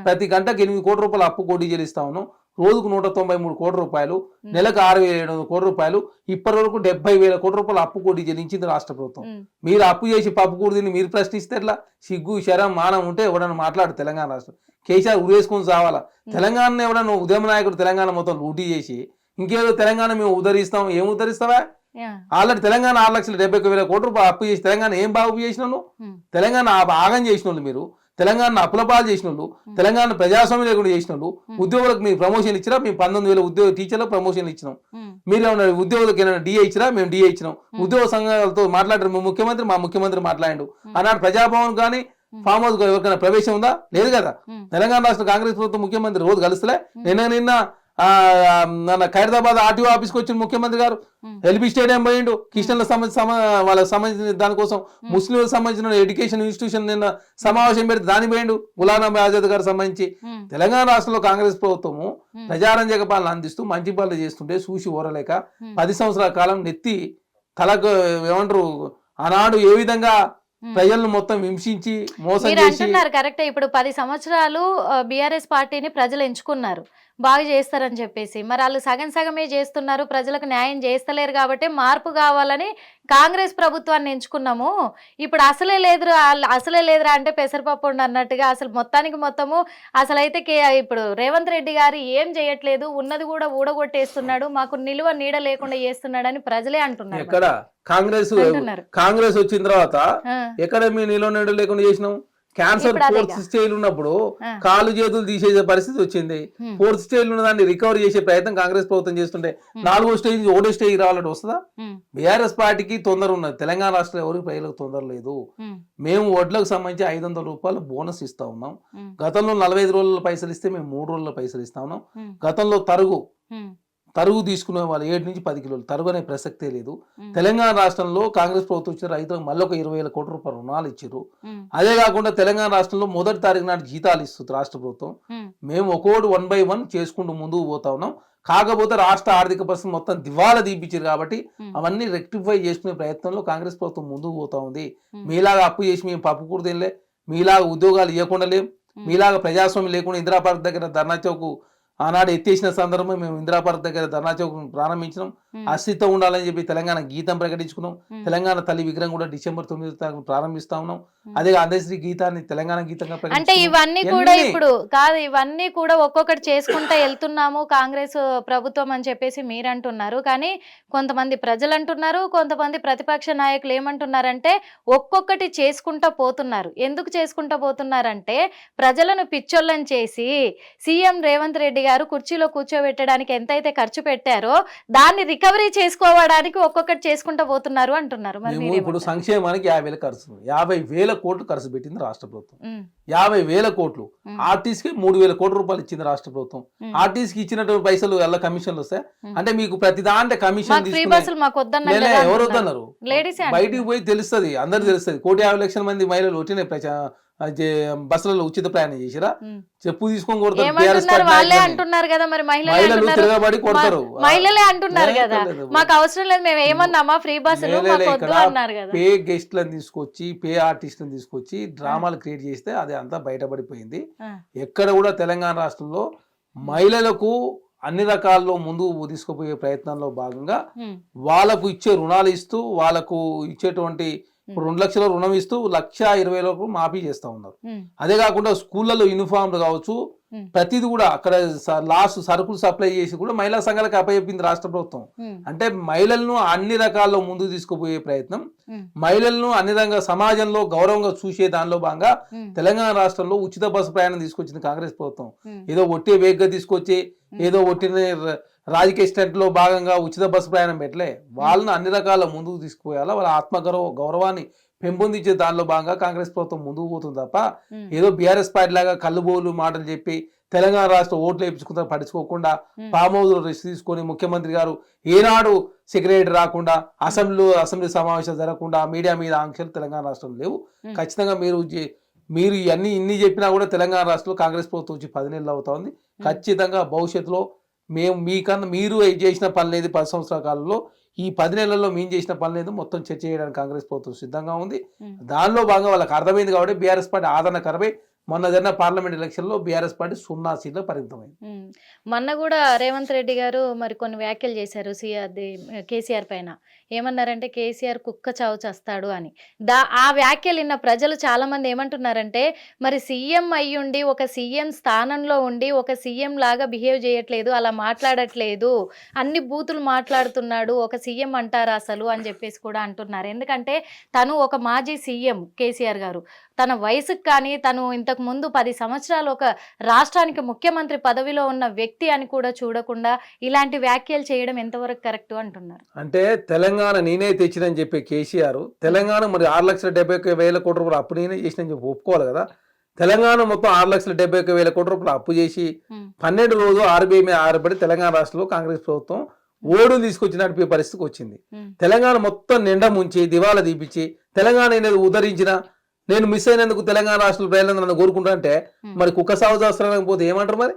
ప్రతి గంటకు 8 కోట్ల రూపాయలు అప్పు కోటి చెల్లిస్తా ఉన్నాం. రోజుకు 193 కోట్ల రూపాయలు, నెలకు 6,700 కోట్ల రూపాయలు, ఇప్పటి వరకు 70,000 కోట్ల రూపాయలు అప్పు కూడి చెల్లించింది రాష్ట్ర ప్రభుత్వం. మీరు అప్పు చేసి పప్పు కూడిని మీరు ప్రశ్నిస్తే ఎట్లా? సిగ్గు శరం మానం ఉంటే ఎవడన్నా మాట్లాడు. తెలంగాణ రాష్ట్రం కేసీఆర్ ఉరేసుకొని చావాలా. తెలంగాణ ఎవడన్నా ఉద్యమ నాయకుడు తెలంగాణ మొత్తం లూటీ చేసి ఇంకేదో తెలంగాణ మేము ఉద్ధరిస్తాం, ఏం ఉద్ధరిస్తావా? ఆల్రెడీ తెలంగాణ 6,71,000 కోట్ల రూపాయలు అప్పు చేసి తెలంగాణ ఏం బాగు చేసిన వాళ్ళు? తెలంగాణ ఆగం చేసిన వాళ్ళు మీరు, తెలంగాణ అప్పులపాలు చేసిన వాళ్ళు, తెలంగాణ ప్రజాస్వామ్యం లేకుండా చేసిన వాళ్ళు, ఉద్యోగులకు మీరు ప్రమోషన్ ఇచ్చినా? మేము 19,000 ఉద్యోగ టీచర్లకు ప్రమోషన్ ఇచ్చినాం. మీరు ఏమన్నా ఉద్యోగులకు ఏమైనా డిఏ ఇచ్చినా? మేము డిఏ ఇచ్చినాం. ఉద్యోగ సంఘాలతో మాట్లాడారు మా ముఖ్యమంత్రి మాట్లాడాడు. ఆనాడు ప్రజాభవన్ కానీ ఫామ్ హౌస్ ఎవరికైనా ప్రవేశం ఉందా? లేదు కదా. తెలంగాణ రాష్ట్ర కాంగ్రెస్ ప్రభుత్వం ముఖ్యమంత్రి రోజు కలుస్తలే. నిన్న ఖైరతాబాద్ ఆర్టీఓ ఆఫీస్కి వచ్చిన ముఖ్యమంత్రి గారు ఎల్బీ స్టేడియం పోయిండు. క్రిస్టియన్ల వాళ్ళకి సంబంధించిన దానికోసం ముస్లింలకు సంబంధించిన ఎడ్యుకేషన్ ఇన్స్టిట్యూషన్ నిన్న సమావేశం పెడితే దాని పోయిండు గులాం నబీ ఆజాద్ గారు సంబంధించి. తెలంగాణ రాష్ట్రంలో కాంగ్రెస్ ప్రభుత్వము ప్రజారంజక పాలన అందిస్తూ మంచి పనులు చేస్తుంటే చూసి ఓరలేక 10 సంవత్సరాల కాలం నెత్తి తలకు ఏమంటారు ఆనాడు ఏ విధంగా ప్రజలను మొత్తం హింసించి మోసం చేసి అంటున్నారు. కరెక్టే. ఇప్పుడు 10 సంవత్సరాలు బీఆర్ఎస్ పార్టీని ప్రజలు ఎంచుకున్నారు బాగా చేస్తారని చెప్పేసి. మరి వాళ్ళు సగం సగమే చేస్తున్నారు, ప్రజలకు న్యాయం చేస్తలేరు. కాబట్టి మార్పు కావాలని కాంగ్రెస్ ప్రభుత్వాన్ని ఎంచుకున్నాము. ఇప్పుడు అసలే లేదురా అంటే పెసరపప్పు అన్నట్టుగా అసలు మొత్తానికి మొత్తము అసలైతే ఇప్పుడు రేవంత్ రెడ్డి గారు ఏం చేయట్లేదు, ఉన్నది కూడా ఊడగొట్టేస్తున్నాడు, మాకు నిలువ నీడ లేకుండా చేస్తున్నాడని ప్రజలే అంటున్నారు. ఎక్కడ కాంగ్రెస్ వచ్చిన తర్వాత ఎక్కడ మీ నిలువ నీడ లేకుండా చేసినాం? క్యాన్సర్ 4th స్టేజ్ ఉన్నప్పుడు కాళ్ళు చేతులు తీసేసే పరిస్థితి వచ్చింది. 4th స్టేజ్ ఉన్న దాన్ని రికవర్ చేసే ప్రయత్నం కాంగ్రెస్ ప్రభుత్వం చేస్తుంటే 4వ స్టేజ్ 1వ స్టేజ్ రావాలంటే వస్తుందా? బీఆర్ఎస్ పార్టీకి తొందర ఉన్నది. తెలంగాణ రాష్ట్రంలో ఎవరికి ప్రజలకు తొందర లేదు. మేము వడ్లకు సంబంధించి 500 రూపాయలు బోనస్ ఇస్తా ఉన్నాం. గతంలో 45 రోజుల పైసలు ఇస్తే మేము 3 రోజుల పైసలు ఇస్తా ఉన్నాం. గతంలో తరుగు తీసుకునే వాళ్ళు 7 నుంచి 10 కిలోలు తరుగు అనే ప్రసక్తే లేదు. తెలంగాణ రాష్ట్రంలో కాంగ్రెస్ ప్రభుత్వం వచ్చిన రైతులకు మళ్ళీ ఒక 20,000 కోట్ల రూపాయలు రుణాలు ఇచ్చారు. అదే కాకుండా తెలంగాణ రాష్ట్రంలో 1వ తారీఖు నాటి జీతాలు ఇస్తుంది రాష్ట్ర ప్రభుత్వం. మేము ఒక్కోటి 1 by 1 చేసుకుంటూ ముందుకు పోతా ఉన్నాం. కాకపోతే రాష్ట్ర ఆర్థిక పరిస్థితి మొత్తం దివాలా తీపిచ్చారు కాబట్టి అవన్నీ రెక్టిఫై చేసుకునే ప్రయత్నంలో కాంగ్రెస్ ప్రభుత్వం ముందుకు పోతా ఉంది. మీలాగా అప్పు చేసి మేము పప్పు కూడా తినలే, మీలాగా ఉద్యోగాలు ఇవ్వకుండా లేం, మీలాగా ప్రజాస్వామ్యం లేకుండా ఇందిరా పార్క్ దగ్గర ధర్నా చౌక్ ఆనాడు ఎత్తేసిన సందర్భం మేము ఇందిరా పార్క్ దగ్గర ధర్నా చౌక్ ప్రారంభించినాం. అస్తిత్వం ఉండాలని చెప్పి తెలంగాణ గీతం ప్రకటించుకున్నాం. తెలంగాణ తల్లి విగ్రహం కూడా December 9 ప్రారంభిస్తా ఉన్నాం. అదే అందశ్రీ గీతాన్ని తెలంగాణ గీతంగా అంటే ఇవన్నీ కూడా ఇప్పుడు కాదు, ఇవన్నీ కూడా ఒక్కొక్కటి చేసుకుంటా వెళ్తున్నాము కాంగ్రెస్ ప్రభుత్వం అని చెప్పేసి మీరు అంటున్నారు. కానీ కొంతమంది ప్రజలు అంటున్నారు, కొంతమంది ప్రతిపక్ష నాయకులు ఏమంటున్నారంటే ఒక్కొక్కటి చేసుకుంటా పోతున్నారు. ఎందుకు చేసుకుంటా పోతున్నారంటే ప్రజలను పిచ్చోళ్ళని చేసి సీఎం రేవంత్ రెడ్డి గారు కుర్చీలో కూర్చోబెట్టడానికి ఎంతైతే ఖర్చు పెట్టారో దాన్ని రికవరీ చేసుకోవడానికి ఒక్కొక్కటి చేసుకుంటూ పోతున్నారు అంటున్నారు. ఇప్పుడు సంక్షేమానికి 50,000 ఖర్చు, 50,000 కోట్లు ఖర్చు పెట్టింది రాష్ట్ర ప్రభుత్వం. 50,000 కోట్లు. ఆర్టీసీకి 3,000 కోట్ల రూపాయలు ఇచ్చింది రాష్ట్ర ప్రభుత్వం. ఆర్టీసీకి ఇచ్చినటువంటి పైసలు ఎలా కమిషన్లు వస్తాయి అంటే మీకు ప్రతి దాంట్లో కమిషన్ ఎవరు వద్దన్నారు? బయటికి పోయి తెలుస్తుంది, అందరు తెలుస్తుంది. 1,50,00,000 మంది మహిళలు వచ్చినాయి బస్సులలో ఉచిత ప్రయాణం చేసిరా? చెప్పు తీసుకొని కొడతారు. తిరగబడి కొడతారు. పే గెస్ట్లను తీసుకొచ్చి పే ఆర్టిస్టులను తీసుకొచ్చి డ్రామాలు క్రియేట్ చేస్తే అది అంతా బయటపడిపోయింది. ఎక్కడ కూడా తెలంగాణ రాష్ట్రంలో మహిళలకు అన్ని రకాల్లో ముందుకు తీసుకుపోయే ప్రయత్నంలో భాగంగా వాళ్ళకు ఇచ్చే రుణాలు ఇస్తూ వాళ్ళకు ఇచ్చేటువంటి ఇప్పుడు 2 లక్షల రుణం ఇస్తూ 1,20,000 మాఫీ చేస్తా ఉన్నారు. అదే కాకుండా స్కూళ్లలో యూనిఫామ్లు కావచ్చు ప్రతిది కూడా అక్కడ లాస్ట్ సరుకులు సప్లై చేసి కూడా మహిళా సంఘాలకు అప్పచెప్పింది రాష్ట్ర ప్రభుత్వం. అంటే మహిళలను అన్ని రకాల్లో ముందుకు తీసుకుపోయే ప్రయత్నం, మహిళలను అన్ని రంగ సమాజంలో గౌరవంగా చూసే దానిలో భాగంగా తెలంగాణ రాష్ట్రంలో ఉచిత బస్సు ప్రయాణం తీసుకొచ్చింది కాంగ్రెస్ ప్రభుత్వం. ఏదో ఒట్టి వేగ్గా తీసుకొచ్చి ఏదో ఒట్టిన రాజకీయ స్టంట్ లో భాగంగా ఉచిత బస్సు ప్రయాణం పెట్టలే. వాళ్ళని అన్ని రకాల ముందుకు తీసుకుపోయాలా, వాళ్ళ గౌరవాన్ని పెంపొందించే దానిలో భాగంగా కాంగ్రెస్ ప్రభుత్వం ముందుకు పోతుంది తప్ప ఏదో బీఆర్ఎస్ పార్టీ లాగా కళ్ళుబోలు మాటలు చెప్పి తెలంగాణ రాష్ట్ర ఓట్లు వేయించుకుంటా పట్టించుకోకుండా ఫామ్ హౌస్ లో రెస్ట్ తీసుకొని ముఖ్యమంత్రి గారు ఏనాడు సెక్రటరీ రాకుండా అసెంబ్లీ సమావేశాలు జరగకుండా మీడియా మీద ఆంక్షలు తెలంగాణ రాష్ట్రంలో లేవు. ఖచ్చితంగా మీరు ఇన్ని చెప్పినా కూడా తెలంగాణ రాష్ట్రంలో కాంగ్రెస్ ప్రభుత్వం వచ్చి 10 నెలలు అవుతా ఉంది. ఖచ్చితంగా భవిష్యత్తులో మీరు చేసిన పని లేదు 10 సంవత్సరాల కాలంలో, ఈ 10 నెలల్లో మేము చేసిన పని లేదు మొత్తం చర్చ చేయడానికి కాంగ్రెస్ ప్రభుత్వం సిద్ధంగా ఉంది. దానిలో భాగంగా వాళ్ళకి అర్థమైంది కాబట్టి బీఆర్ఎస్ పార్టీ ఆదరణ కరవై మొన్న జరిగిన పార్లమెంట్ ఎలక్షన్లో బీఆర్ఎస్ పార్టీ 0 సీట్లకు పరిమితమైంది. మొన్న కూడా రేవంత్ రెడ్డి గారు మరి కొన్ని వ్యాఖ్యలు చేశారు కేసీఆర్ పైన. ఏమన్నారంటే కేసీఆర్ కుక్క చావు చేస్తాడు అని. ఆ వ్యాఖ్యలు విన్న ప్రజలు చాలా మంది ఏమంటున్నారంటే మరి సీఎం అయ్యుండి ఒక సీఎం స్థానంలో ఉండి ఒక సీఎం లాగా బిహేవ్ చేయట్లేదు, అలా మాట్లాడట్లేదు, అన్ని బూతులు మాట్లాడుతున్నాడు, ఒక సీఎం అంటారా అసలు అని చెప్పేసి కూడా అంటున్నారు. ఎందుకంటే తను ఒక మాజీ సీఎం కేసీఆర్ గారు, తన వయసుకు కానీ తను ఇంతకు ముందు 10 సంవత్సరాలు ఒక రాష్ట్రానికి ముఖ్యమంత్రి పదవిలో ఉన్న వ్యక్తి అని కూడా చూడకుండా ఇలాంటి వ్యాఖ్యలు చేయడం ఎంతవరకు కరెక్ట్ అంటున్నారు. అంటే తెలంగాణ నేనే తెచ్చినని చెప్పే కేసీఆర్ తెలంగాణ మరి 6,71,000 కోట్ల రూపాయలు అప్పు నేనే చేసిన చెప్పి ఒప్పుకోవాలి కదా. తెలంగాణ మొత్తం 6,71,000 కోట్ల రూపాయలు అప్పు చేసి 12 రోజులు ఆర్బీఐ మీద ఆధారపడి తెలంగాణ రాష్ట్రంలో కాంగ్రెస్ ప్రభుత్వం ఓడులు తీసుకొచ్చి నడిపే పరిస్థితికి వచ్చింది. తెలంగాణ మొత్తం నిండా ముంచి దివాలా తీపిచ్చి తెలంగాణ అనేది ఉద్ధరించిన నేను మిస్ అయినందుకు తెలంగాణ రాష్ట్రంలో ప్రజలందరూ నన్ను కోరుకుంటా అంటే మరి కుక్క సాగు చేస్తానని పోతే ఏమంటారు? మరి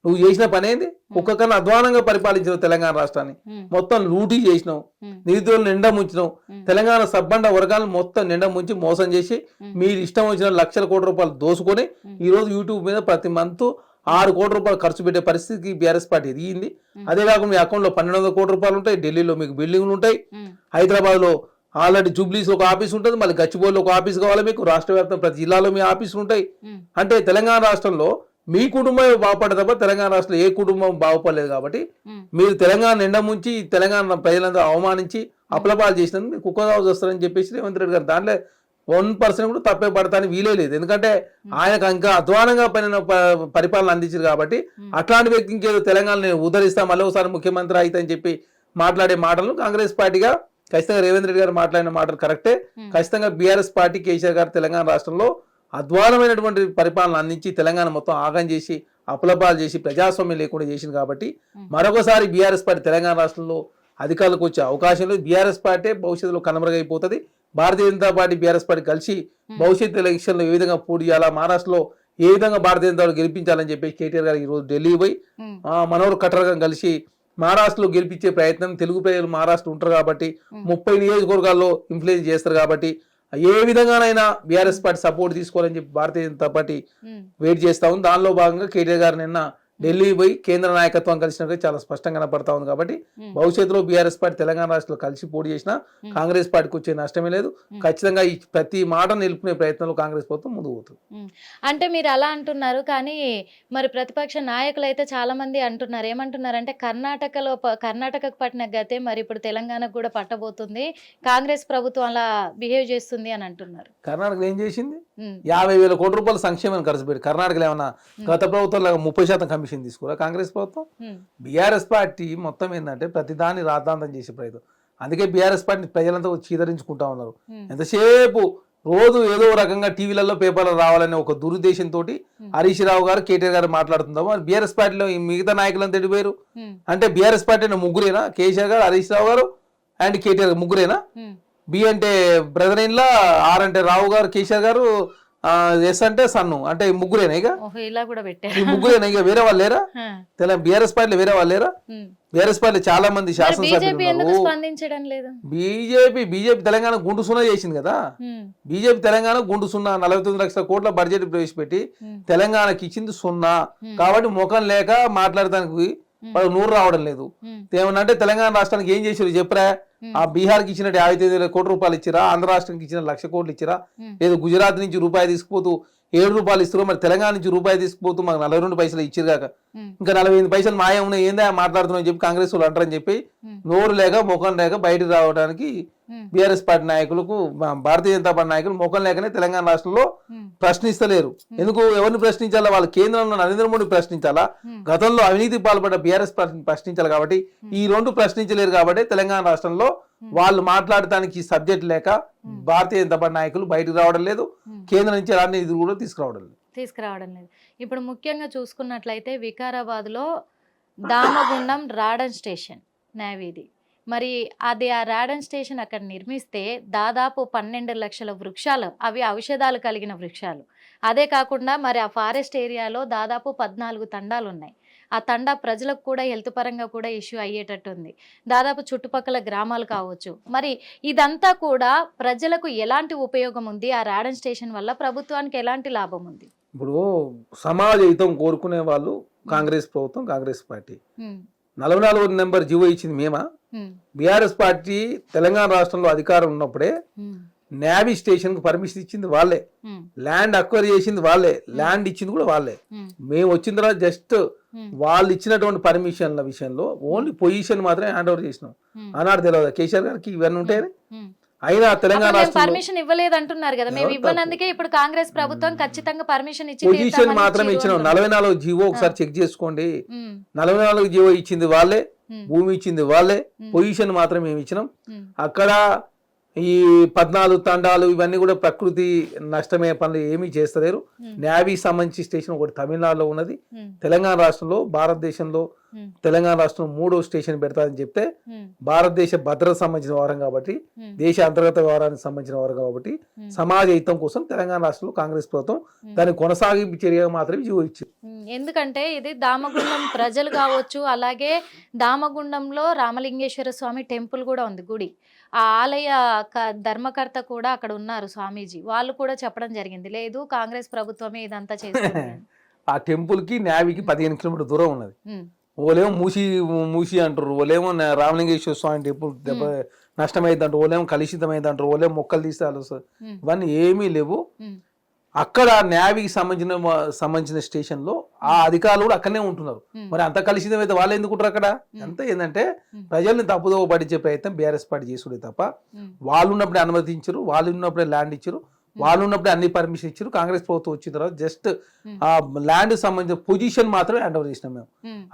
నువ్వు చేసిన పని ఏంది? కుక్క కన్నా అధ్వానంగా పరిపాలించిన తెలంగాణ రాష్ట్రాన్ని మొత్తం లూటీ చేసినావు, నిధులు నిండా ముంచినావు, తెలంగాణ సబ్బండ వర్గాలను మొత్తం నిండా ముంచి మోసం చేసి మీరు ఇష్టం వచ్చిన లక్షల కోట్ల రూపాయలు దోసుకొని ఈ రోజు యూట్యూబ్ మీద ప్రతి మంత్ 6 కోట్ల రూపాయలు ఖర్చు పెట్టే పరిస్థితికి బీఆర్ఎస్ పార్టీ ఎదిగింది. అదే కాకుండా మీ అకౌంట్లో 1,200 కోట్ల రూపాయలు ఉంటాయి, ఢిల్లీలో మీకు బిల్డింగ్లు ఉంటాయి, హైదరాబాద్ లో ఆల్రెడీ జూబ్లీస్ ఒక ఆఫీస్ ఉంటుంది, మళ్ళీ గచ్చిబౌలిలో ఒక ఆఫీస్ కావాలి, మీకు రాష్ట్ర వ్యాప్తంగా ప్రతి జిల్లాలో మీ ఆఫీసులు ఉంటాయి. అంటే తెలంగాణ రాష్ట్రంలో మీ కుటుంబం బాగుపడే తప్ప తెలంగాణ రాష్ట్రంలో ఏ కుటుంబం బాగుపడలేదు. కాబట్టి మీరు తెలంగాణ నిండా ముంచి తెలంగాణ ప్రజలందరూ అవమానించి అప్లపాలు చేసినందుకు మీరు కుక్క సాగు వస్తారని చెప్పేసి రేవంత్ రెడ్డి గారు దాంట్లో 1% కూడా తప్పే పడతాని వీలే లేదు. ఎందుకంటే ఆయనకు ఇంకా అధ్వానంగా పైన పరిపాలన అందించారు కాబట్టి అట్లాంటి వ్యక్తి ఇంకేదో తెలంగాణ నేను ఉద్ధరిస్తా మళ్ళీ ఒకసారి ముఖ్యమంత్రి అయితే అని చెప్పి మాట్లాడే మాటలను కాంగ్రెస్ పార్టీగా ఖచ్చితంగా రేవంత్ రెడ్డి గారు మాట్లాడిన మాటలు కరెక్టే. ఖచ్చితంగా బీఆర్ఎస్ పార్టీ కేసీఆర్ గారు తెలంగాణ రాష్ట్రంలో అధ్వానమైనటువంటి పరిపాలన అందించి తెలంగాణ మొత్తం ఆగం చేసి అప్లపాలు చేసి ప్రజాస్వామ్యం లేకుండా చేసింది. కాబట్టి మరొకసారి బీఆర్ఎస్ పార్టీ తెలంగాణ రాష్ట్రంలో అధికారులకు వచ్చే అవకాశం లేదు. బీఆర్ఎస్ పార్టీ భవిష్యత్తులో కనుమరుగైపోతుంది. Bharatiya Janata party BRS party కలిసి భవిష్యత్ ఎలక్షన్లో ఏ విధంగా పోటీ చేయాలా, మహారాష్ట్రలో ఏ విధంగా భారతీయ జనతా పార్టీ గెలిపించాలని చెప్పి కేటీఆర్ గారు ఈరోజు ఢిల్లీ పోయి మనోహర్ ఖట్టర్ గారు కలిసి మహారాష్ట్రలో గెలిపించే ప్రయత్నం, తెలుగు ప్రజలు మహారాష్ట్ర ఉంటారు కాబట్టి 30 నియోజకవర్గాల్లో ఇన్ఫ్లుయెన్స్ చేస్తారు కాబట్టి ఏ విధంగానైనా బీఆర్ఎస్ పార్టీ సపోర్ట్ తీసుకోవాలని చెప్పి భారతీయ జనతా పార్టీ వెయిట్ చేస్తా ఉంది. దానిలో భాగంగా కేటీఆర్ గారు నిన్న ఢిల్లీ పోయి కేంద్ర నాయకత్వం కలిసినట్టు చాలా స్పష్టంగా కనపడతా ఉంది. కాబట్టి భవిష్యత్తులో బీఆర్ఎస్ పార్టీ తెలంగాణ రాష్ట్రంలో కలిసి పోటీ చేసినా కాంగ్రెస్ పార్టీకి వచ్చే నష్టమే లేదు. ఖచ్చితంగా ఈ ప్రతి మాట నిలుపుకునే ప్రయత్నంలో కాంగ్రెస్ ప్రభుత్వం ముందుకు పోతుంది. అంటే మీరు అలా అంటున్నారు, కానీ మరి ప్రతిపక్ష నాయకులు అయితే చాలా మంది అంటున్నారు. ఏమంటున్నారంటే కర్ణాటకకు పట్టిన గతే మరి ఇప్పుడు తెలంగాణకు కూడా పట్టబోతుంది, కాంగ్రెస్ ప్రభుత్వం అలా బిహేవ్ చేస్తుంది అని అంటున్నారు. కర్ణాటకలో ఏం చేసింది? 50,000 కోట్ల రూపాయలు సంక్షేమం ఖర్చు పెట్టి కర్ణాటకలో ఏమన్నా గత ప్రభుత్వంలో 30% కమిషన్ తీసుకోరా కాంగ్రెస్ ప్రభుత్వం? బీఆర్ఎస్ పార్టీ మొత్తం ఏంటంటే ప్రతిదాన్ని రాద్ధాంతం చేసే ప్రయత్నం. అందుకే బీఆర్ఎస్ పార్టీ ప్రజలంతా చీదరించుకుంటా ఉన్నారు. ఎంతసేపు రోజు ఏదో రకంగా టీవీలలో పేపర్లో రావాలనే ఒక దురుద్దేశంతో హరీష్ రావు గారు కేటీఆర్ గారు మాట్లాడుతుందాము. బీఆర్ఎస్ పార్టీలో మిగతా నాయకులంతా ఎడిపోయారు. అంటే బీఆర్ఎస్ పార్టీ ముగ్గురేనా? కేసీఆర్ గారు, హరీష్ రావు గారు అండ్ కేటీఆర్ గారు ముగ్గురేనా? బి అంటే బ్రదర్ ఇన్ లా, ఆర్ అంటే రావు గారు, కేసీఆర్ గారు, ఎస్ అంటే సన్ను, అంటే ముగ్గురేనా? ఇక ఈ ముగ్గురేనా? ఇక వేరే వాళ్ళు లేరా? బీఆర్ఎస్ పార్టీలో వేరే వాళ్ళు లేరా? బీఆర్ఎస్ పార్టీ చాలా మంది శాసనసభ్యులు. బీజేపీ తెలంగాణ గుండు సున్నా చేసింది కదా. బీజేపీ తెలంగాణ గుండు సున్నా 49 లక్షల కోట్ల బడ్జెట్ ప్రవేశపెట్టి తెలంగాణకి ఇచ్చింది 0. కాబట్టి ముఖం లేక మాట్లాడటానికి వాళ్ళు నూరు రావడం లేదు. ఏమన్నా తెలంగాణ రాష్ట్రానికి ఏం చేసారు చెప్పరా? ఆ బీహార్కి ఇచ్చినట్టు 55,000 కోట్ల రూపాయలు ఇచ్చిరా? ఆంధ్ర రాష్ట్రానికి ఇచ్చిన 1,00,000 కోట్లు ఇచ్చిరా? లేదు గుజరాత్ నుంచి రూపాయి తీసుకుపోతూ 7 రూపాయలు ఇస్తారు, మరి తెలంగాణ నుంచి రూపాయి తీసుకుపోతూ మాకు 42 పైసలు ఇచ్చిరు కాక ఇంకా 45 పైసలు మాయం ఉన్నాయి, ఏందా మాట్లాడుతున్నావు చెప్పి కాంగ్రెస్ వాళ్ళు అంటారని చెప్పి నోరు లేక ముఖం లేక బయటకు రావడానికి బీఆర్ఎస్ పార్టీ నాయకులకు, భారతీయ జనతా పార్టీ నాయకులు ముఖం లేకనే తెలంగాణ రాష్ట్రంలో ప్రశ్నిస్తలేరు. ఎందుకు? ఎవరిని ప్రశ్నించాలా? వాళ్ళ కేంద్రంలో నరేంద్ర మోడీ ప్రశ్నించాలా? గతంలో అవినీతి పాల్పడ్డ బీఆర్ఎస్ ప్రశ్నించాలి. కాబట్టి ఈ రెండు ప్రశ్నించలేరు. కాబట్టి తెలంగాణ రాష్ట్రంలో వాళ్ళు మాట్లాడటానికి సబ్జెక్ట్ లేక భారతీయ జనతా పార్టీ నాయకులు బయటకు రావడం లేదు. కేంద్రం నుంచి ఎలాంటి నిధులు కూడా తీసుకురావడం లేదు. ఇప్పుడు ముఖ్యంగా చూసుకున్నట్లయితే వికారాబాద్లో దామగుండం రాడన్ స్టేషన్ నేవీది. మరి అది ఆ రాడన్ స్టేషన్ అక్కడ నిర్మిస్తే దాదాపు 12 లక్షల వృక్షాలు, అవి ఔషధాలు కలిగిన వృక్షాలు. అదే కాకుండా మరి ఆ ఫారెస్ట్ ఏరియాలో దాదాపు 14 తండాలు ఉన్నాయి. ఆ తండా ప్రజలకు కూడా హెల్త్ పరంగా కూడా ఇష్యూ అయ్యేటట్టు ఉంది. దాదాపు చుట్టుపక్కల గ్రామాలు కావచ్చు. మరి ఇదంతా కూడా ప్రజలకు ఎలాంటి ఉపయోగం ఉంది? ఆ రాడన్ స్టేషన్ వల్ల ప్రభుత్వానికి ఎలాంటి లాభం ఉంది? ఇప్పుడు సమాజ హితం కోరుకునే వాళ్ళు కాంగ్రెస్ ప్రభుత్వం, కాంగ్రెస్ పార్టీ. 44 నెంబర్ జీవో ఇచ్చింది మేమా? బీఆర్ఎస్ పార్టీ తెలంగాణ రాష్ట్రంలో అధికారం ఉన్నప్పుడే నేవీ స్టేషన్ కు పర్మిషన్ ఇచ్చింది వాళ్ళే, ల్యాండ్ అక్వైర్ చేసింది వాళ్ళే, ల్యాండ్ ఇచ్చింది కూడా వాళ్ళే. మేము వచ్చిన తర్వాత జస్ట్ వాళ్ళు ఇచ్చినటువంటి పర్మిషన్ల విషయంలో ఓన్లీ పొజిషన్ మాత్రమే హ్యాండ్ ఓవర్ చేసినాం. ఆనాడు తెలియదు కేసీఆర్ గారికి ఇవన్నీ ఉంటాయని. అయినా తెలంగాణ రాష్ట్రంలో పర్మిషన్ ఇవ్వలేదు అంటున్నారు కదా, మేము ఇవ్వనందుకే ఇప్పుడు కాంగ్రెస్ ప్రభుత్వం ఖచ్చితంగా పర్మిషన్ ఇచ్చి పొజిషన్ మాత్రమే ఇచ్చినాం. 44 జీవో ఒకసారి చెక్ చేసుకోండి. 44 జీవో ఇచ్చింది వాళ్ళే, భూమి ఇచ్చింది వాళ్ళే, పొజిషన్ మాత్రం మేము ఇచ్చినాం. అక్కడ ఈ 14 తండాలు ఇవన్నీ కూడా ప్రకృతి నష్టమయ్యే పనులు ఏమీ చేస్తలేరు. నేవీకి సంబంధించి స్టేషన్ ఒకటి తమిళనాడులో ఉన్నది. తెలంగాణ రాష్ట్రంలో, భారతదేశంలో తెలంగాణ రాష్ట్రం 3వ స్టేషన్ పెడతారని చెప్తే భారతదేశ భద్రత సంబంధించిన వారం కాబట్టి, దేశ అంతర్గత వ్యవహారానికి సంబంధించిన వారం కాబట్టి, సమాజ హితం కోసం తెలంగాణ రాష్ట్రంలో కాంగ్రెస్ ప్రభుత్వం దాని కొనసాగింపు చర్యగా మాత్రమే జీవో ఇచ్చింది. ఎందుకంటే ఇది దామగుండం ప్రజలు కావచ్చు, అలాగే దామగుండంలో రామలింగేశ్వర స్వామి టెంపుల్ కూడా ఉంది, గుడి. ఆ ఆలయ ధర్మకర్త కూడా అక్కడ ఉన్నారు, స్వామీజీ. వాళ్ళు కూడా చెప్పడం జరిగింది, లేదు కాంగ్రెస్ ప్రభుత్వమే ఇదంతా చేస్తుంది. ఆ టెంపుల్ కి నేవీకి 15 కిలోమీటర్ దూరం ఉన్నది. ఓలేమో మూసి అంటారు, ఓలేమో రామలింగేశ్వర స్వామి టెంపుల్ నష్టమైంది అంటారు, ఓలేమో కలుషితమైంది అంటారు, ఓలేమో మొక్కలు తీస్తే ఇవన్నీ ఏమీ లేవు. అక్కడ నేవీకి సంబంధించిన స్టేషన్ లో ఆ అధికారులు కూడా అక్కడనే ఉంటున్నారు. మరి అంత కలుషితం అయితే వాళ్ళు ఎందుకుంటారు అక్కడ? అంతా ఏంటంటే ప్రజల్ని తప్పుదోవ పట్టించే ప్రయత్నం బీఆర్ఎస్ పార్టీ చేసుడే తప్ప, వాళ్ళు ఉన్నప్పుడే అనుమతించరు, వాళ్ళు ఉన్నప్పుడే ల్యాండ్ ఇచ్చారు, వాళ్ళు ఉన్నప్పుడే అన్ని పర్మిషన్ ఇచ్చారు. కాంగ్రెస్ ప్రభుత్వం వచ్చిన తర్వాత జస్ట్ ఆ ల్యాండ్ సంబంధించిన పొజిషన్ మాత్రమే హ్యాండ్ ఓవర్ చేసినాం మేము.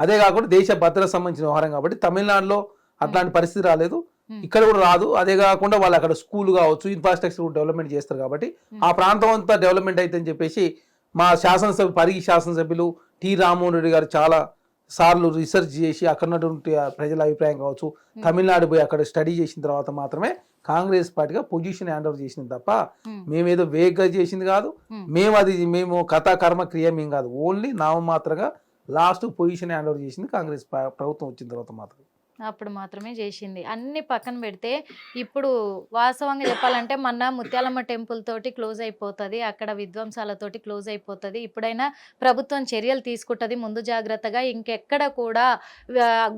అదే కాకుండా దేశ భద్రత సంబంధించిన వ్యవహారం కాబట్టి తమిళనాడులో అట్లాంటి పరిస్థితి రాలేదు, ఇక్కడ కూడా రాదు. అదే కాకుండా వాళ్ళు అక్కడ స్కూల్ కావచ్చు, ఇన్ఫ్రాస్ట్రక్చర్ డెవలప్మెంట్ చేస్తారు కాబట్టి ఆ ప్రాంతం అంతా డెవలప్మెంట్ అవుతుందని చెప్పేసి మా పరిగి శాసనసభ్యులు టి రామ్మోహన్ రెడ్డి గారు చాలా సార్లు రీసెర్చ్ చేసి అక్కడ ఉన్నటువంటి ప్రజల అభిప్రాయం కావచ్చు, తమిళనాడు పోయి అక్కడ స్టడీ చేసిన తర్వాత మాత్రమే కాంగ్రెస్ పార్టీగా పొజిషన్ హ్యాండ్ ఓవర్ చేసింది తప్ప మేమేదో వేగ్గా చేసింది కాదు. మేము కథా కర్మ క్రియ మేము కాదు, ఓన్లీ నామమాత్రంగా లాస్ట్ పొజిషన్ హ్యాండ్ ఓవర్ చేసింది కాంగ్రెస్ ప్రభుత్వం వచ్చిన తర్వాత మాత్రం. అప్పుడు మాత్రమే చేసింది. అన్ని పక్కన పెడితే ఇప్పుడు వాస్తవంగా చెప్పాలంటే మొన్న ముత్యాలమ్మ టెంపుల్ తోటి క్లోజ్ అయిపోతుంది, అక్కడ విధ్వంసాలతోటి క్లోజ్ అయిపోతుంది. ఇప్పుడైనా ప్రభుత్వం చర్యలు తీసుకుంటుంది ముందు జాగ్రత్తగా, ఇంకెక్కడ కూడా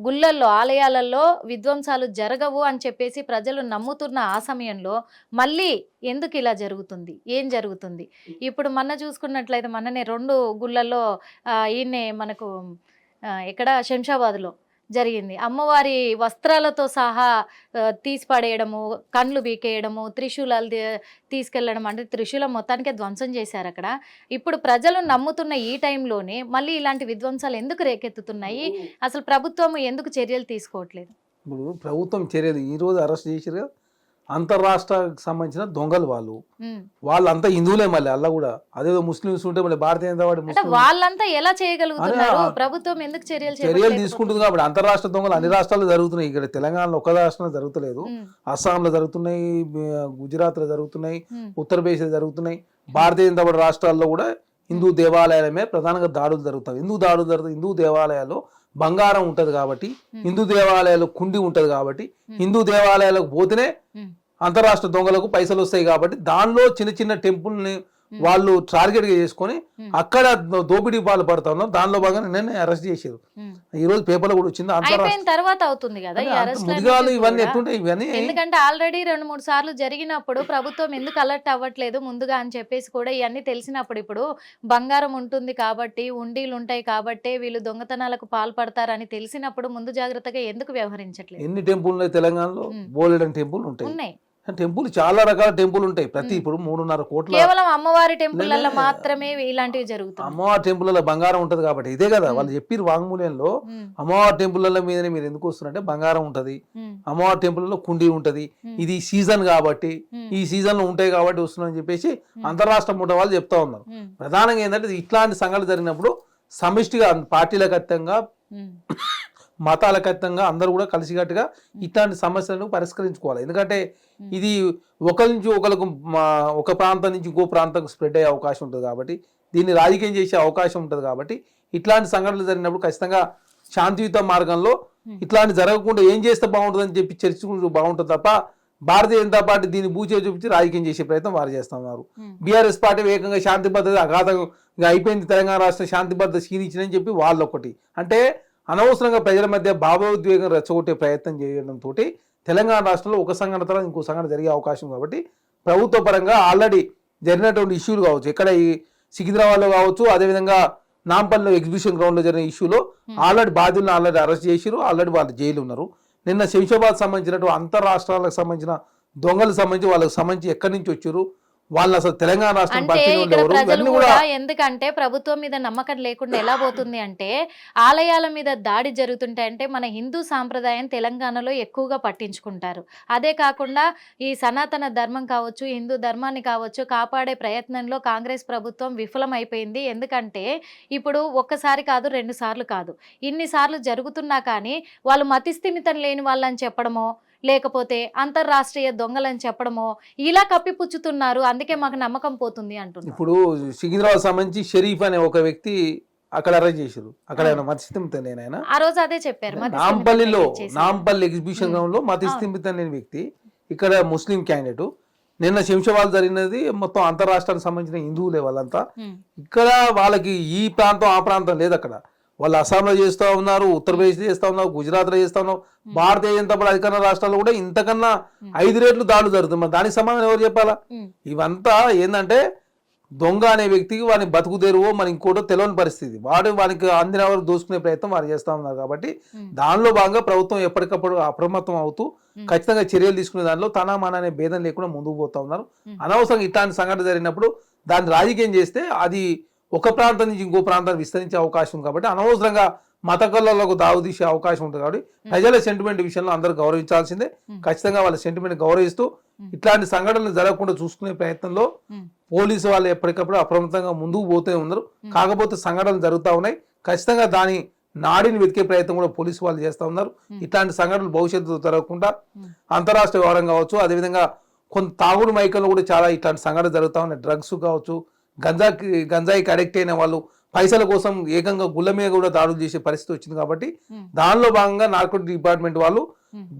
గుళ్ళల్లో, ఆలయాలలో విధ్వంసాలు జరగవు అని చెప్పేసి ప్రజలు నమ్ముతున్న ఆ సమయంలో మళ్ళీ ఎందుకు ఇలా జరుగుతుంది, ఏం జరుగుతుంది? ఇప్పుడు మొన్న చూసుకున్నట్లయితే మొన్ననే 2 గుళ్ళల్లో ఈయనే మనకు ఇక్కడ శంషాబాద్లో జరిగింది. అమ్మవారి వస్త్రాలతో సహా తీసి పడేయడము, కండ్లు బీకేయడము, త్రిశూలాలు తీసుకెళ్లడం, అంటే త్రిశూలం మొత్తానికే ధ్వంసం చేశారు అక్కడ. ఇప్పుడు ప్రజలు నమ్ముతున్న ఈ టైంలోనే మళ్ళీ ఇలాంటి విధ్వంసాలు ఎందుకు రేకెత్తుతున్నాయి? అసలు ప్రభుత్వం ఎందుకు చర్యలు తీసుకోవట్లేదు? ఇప్పుడు ప్రభుత్వం చర్యలు ఈ రోజు అరెస్ట్ చేశారు కదా, అంతర్రాష్ట్రానికి సంబంధించిన దొంగలు వాళ్ళంతా హిందువులే. మళ్ళీ అలా కూడా అదేదో ముస్లిమ్స్ ఉంటే మళ్ళీ భారతీయ జనతా పార్టీ వాళ్ళంతా ఎలా చేయగలుగుతున్నారు? ప్రభుత్వం ఎందుకు చర్యలు తీసుకుంటుంది కాబట్టి అంతర్రాష్ట్ర దొంగలు అన్ని రాష్ట్రాల్లో జరుగుతున్నాయి. ఇక్కడ తెలంగాణలో ఒక రాష్ట్రంలో జరుగుతలేదు, అస్సాంలో జరుగుతున్నాయి, గుజరాత్ లో జరుగుతున్నాయి, ఉత్తరప్రదేశ్ లో జరుగుతున్నాయి. భారతీయ జనతా పార్టీ రాష్ట్రాల్లో కూడా హిందూ దేవాలయాలమే ప్రధానంగా దాడులు జరుగుతాయి. హిందూ దేవాలయాల్లో బంగారం ఉంటది కాబట్టి, హిందూ దేవాలయాలు కుండి ఉంటది కాబట్టి, హిందూ దేవాలయాలకు పోతేనే అంతరాష్ట్ర దొంగలకు పైసలు వస్తాయి కాబట్టి దానిలో చిన్న చిన్న టెంపుల్ని వాళ్ళు టార్గెట్ గా చేసుకొని అక్కడ దోపిడీ పాలు పడతా ఉన్నారు. దానిలో భాగంగా నిన్న అరెస్ట్ చేశారు. ఈ రోజు పేపర్లో కూడా వచ్చింది. తర్వాత అవుతుంది కదా ఇవన్నీ ఎట్లుంటాయి ఇవన్నీ, ఎందుకంటే ఆల్రెడీ 2-3 సార్లు జరిగినప్పుడు ప్రభుత్వం ఎందుకు అలర్ట్ అవ్వట్లేదు ముందుగా అని చెప్పేసి కూడా ఇవన్నీ తెలిసినప్పుడు, ఇప్పుడు బంగారం ఉంటుంది కాబట్టి, ఉండీలు ఉంటాయి కాబట్టి వీళ్ళు దొంగతనాలకు పాల్పడతారని తెలిసినప్పుడు ముందు జాగ్రత్తగా ఎందుకు వ్యవహరించట్లేదు? ఎన్ని టెంపుల్ ఉన్నాయి తెలంగాణలో? బోలెడని టెంపుల్ ఉంటాయి. టెంపుల్ చాలా రకాల టెంపుల్ ఉంటాయి. ప్రతి ఇప్పుడు 3.5 కోట్ల కేవలం అమ్మవారి టెంపుల్లలో మాత్రమే ఇలాంటివి జరుగుతాయి. అమ్మవారి టెంపుల్లలో బంగారం ఉంటది కాబట్టి ఇదే కదా వాళ్ళు చెప్పిరు వాంగ్మూల్యంలో. అమ్మవారి టెంపుల్లలో మీదనే మీరు ఎందుకు వస్తున్నారంటే బంగారం ఉంటది, అమ్మవారి టెంపుల్లో కుండి ఉంటది, ఇది సీజన్ కాబట్టి ఈ సీజన్ లో ఉంటాయి కాబట్టి వస్తున్నారని చెప్పేసి అంతరాష్ట్ర మూట వాళ్ళు చెప్తా ఉన్నారు. ప్రధానంగా ఏంటంటే ఇట్లాంటి సంఘటనలు జరిగినప్పుడు సమిష్టిగా పార్టీలకు అతీతంగా, మతాలకు అతీతంగా అందరూ కూడా కలిసికట్టుగా ఇట్లాంటి సమస్యలను పరిష్కరించుకోవాలి. ఎందుకంటే ఇది ఒకరి నుంచి ఒకరికి, ఒక ప్రాంతం నుంచి ఇంకో ప్రాంతం స్ప్రెడ్ అయ్యే అవకాశం ఉంటుంది కాబట్టి, దీన్ని రాజకీయం చేసే అవకాశం ఉంటుంది కాబట్టి ఇట్లాంటి సంఘటనలు జరిగినప్పుడు ఖచ్చితంగా శాంతియుత మార్గంలో ఇట్లాంటి జరగకుండా ఏం చేస్తే బాగుంటుందని చెప్పి చర్చించుకుంటూ బాగుంటుంది తప్ప భారతీయ జనతా పార్టీ దీన్ని బూచే చూపించి రాజకీయం చేసే ప్రయత్నం వారు చేస్తున్నారు. బీఆర్ఎస్ పార్టీ ఏకంగా శాంతి భద్రత అగాధం ఇక అయిపోయింది తెలంగాణ రాష్ట్ర శాంతి భద్రత క్షీణించిందని చెప్పి వాళ్ళు ఒకటి. అంటే అనవసరంగా ప్రజల మధ్య భావోద్వేగం రెచ్చగొట్టే ప్రయత్నం చేయడంతో తెలంగాణ రాష్ట్రంలో ఒక సంఘటన తర్వాత ఇంకో సంఘటన జరిగే అవకాశం కాబట్టి ప్రభుత్వ పరంగా ఆల్రెడీ జరిగినటువంటి ఇష్యూలు కావచ్చు, ఎక్కడ ఈ సికింద్రాబాద్లో కావచ్చు, అదేవిధంగా నాంపల్లిలో ఎగ్జిబిషన్ గ్రౌండ్లో జరిగిన ఇష్యూలో ఆల్రెడీ బాధ్యులను ఆల్రెడీ అరెస్ట్ చేసిరు, ఆల్రెడీ వాళ్ళు జైలు ఉన్నారు. నిన్న శంషాబాద్ సంబంధించినటువంటి అంతర్రాష్ట్రాలకు సంబంధించిన దొంగలకు సంబంధించి వాళ్ళకి సంబంధించి ఎక్కడి నుంచి వచ్చారు, వాళ్ళు అసలు తెలంగాణ రాష్ట్రం అంటే బతికిన వాళ్ళు ఇక్కడ ఎవరు, ప్రజలు ఇవన్నీ కూడా కూడా ఎందుకంటే ప్రభుత్వం మీద నమ్మకం లేకుండా ఎలా పోతుంది అంటే ఆలయాల మీద దాడి జరుగుతుంటాయంటే మన హిందూ సాంప్రదాయం తెలంగాణలో ఎక్కువగా పట్టించుకుంటారు. అదే కాకుండా ఈ సనాతన ధర్మం కావచ్చు, హిందూ ధర్మాన్ని కావచ్చు కాపాడే ప్రయత్నంలో కాంగ్రెస్ ప్రభుత్వం విఫలమైపోయింది. ఎందుకంటే ఇప్పుడు ఒక్కసారి కాదు, 2 సార్లు కాదు, ఇన్నిసార్లు జరుగుతున్నా కానీ వాళ్ళు మతిస్థిమితం లేని వాళ్ళని చెప్పడమో లేకపోతే అంతర్రాష్ట్రీయ దొంగలని చెప్పడమో ఇలా కప్పిపుచ్చుతున్నారు. అందుకే మాకు నమ్మకం పోతుంది అంటున్నారు. ఇప్పుడు సికింద్రాబాద్ సంబంధించి షరీఫ్ అనే ఒక వ్యక్తి అక్కడ అరెస్ట్ చేశారు. అక్కడ మతిస్థిమితం లేని ఆయన ఆ రోజు అదే చెప్పారు. నాంపల్లి ఎగ్జిబిషన్ గ్రౌండ్ లో మతిస్థిమితం లేని వ్యక్తి, ఇక్కడ ముస్లిం క్యాండిడేట్. నిన్న శంషాబాద్ జరిగినది మొత్తం అంతర్రాష్ట్రానికి సంబంధించిన హిందువులే వాళ్ళంతా. ఇక్కడ వాళ్ళకి ఈ ప్రాంతం ఆ ప్రాంతం లేదు. అక్కడ వాళ్ళు అస్సాంలో చేస్తూ ఉన్నారు, ఉత్తరప్రదేశ్ చేస్తూ ఉన్నారు, గుజరాత్లో చేస్తూ ఉన్నారు. భారతీయ జనతా పార్టీ అధికార రాష్ట్రాల్లో కూడా ఇంతకన్నా 5 రెట్లు దాడులు జరుగుతుంది. మరి దానికి సమాధానం ఎవరు చెప్పాలా? ఇవంతా ఏంటంటే దొంగ అనే వ్యక్తికి వాని బతుకు తెరువో మన ఇంకోటో తెలియని పరిస్థితి. వానికి అందిన వరకు దోసుకునే ప్రయత్నం వారు చేస్తూ ఉన్నారు. కాబట్టి దానిలో భాగంగా ప్రభుత్వం ఎప్పటికప్పుడు అప్రమత్తం అవుతూ ఖచ్చితంగా చర్యలు తీసుకునే దానిలో తన మన అనే భేదం లేకుండా ముందుకు పోతా ఉన్నారు. అనవసరంగా ఇట్లాంటి సంఘటన జరిగినప్పుడు దాన్ని రాజకీయం చేస్తే అది ఒక ప్రాంతం నుంచి ఇంకో ప్రాంతానికి విస్తరించే అవకాశం ఉంది. కాబట్టి అనవసరంగా మత కళ్ళకు దావు తీసే అవకాశం ఉంటుంది. కాబట్టి ప్రజల సెంటిమెంట్ విషయంలో అందరూ గౌరవించాల్సిందే. ఖచ్చితంగా వాళ్ళ సెంటిమెంట్ గౌరవిస్తూ ఇట్లాంటి సంఘటనలు జరగకుండా చూసుకునే ప్రయత్నంలో పోలీసు వాళ్ళు ఎప్పటికప్పుడు అప్రమత్తంగా ముందుకు పోతూ ఉన్నారు. కాకపోతే సంఘటనలు జరుగుతూ ఉన్నాయి. ఖచ్చితంగా దాని నాడిని వెతికే ప్రయత్నం కూడా పోలీసు వాళ్ళు చేస్తూ ఉన్నారు. ఇట్లాంటి సంఘటనలు భవిష్యత్తులో జరగకుండా అంతరాష్ట్రీయ వ్యవహారం కావచ్చు, అదేవిధంగా కొంత తాగుడు మైకంలో కూడా చాలా ఇట్లాంటి సంఘటనలు జరుగుతూ ఉన్నాయి. డ్రగ్స్ కావచ్చు, గంజాయికి అడిక్ట్ అయిన వాళ్ళు పైసల కోసం ఏకంగా గుళ్ళ మీద కూడా దాడులు చేసే పరిస్థితి వచ్చింది. కాబట్టి దానిలో భాగంగా నార్కోటిక్ డిపార్ట్మెంట్ వాళ్ళు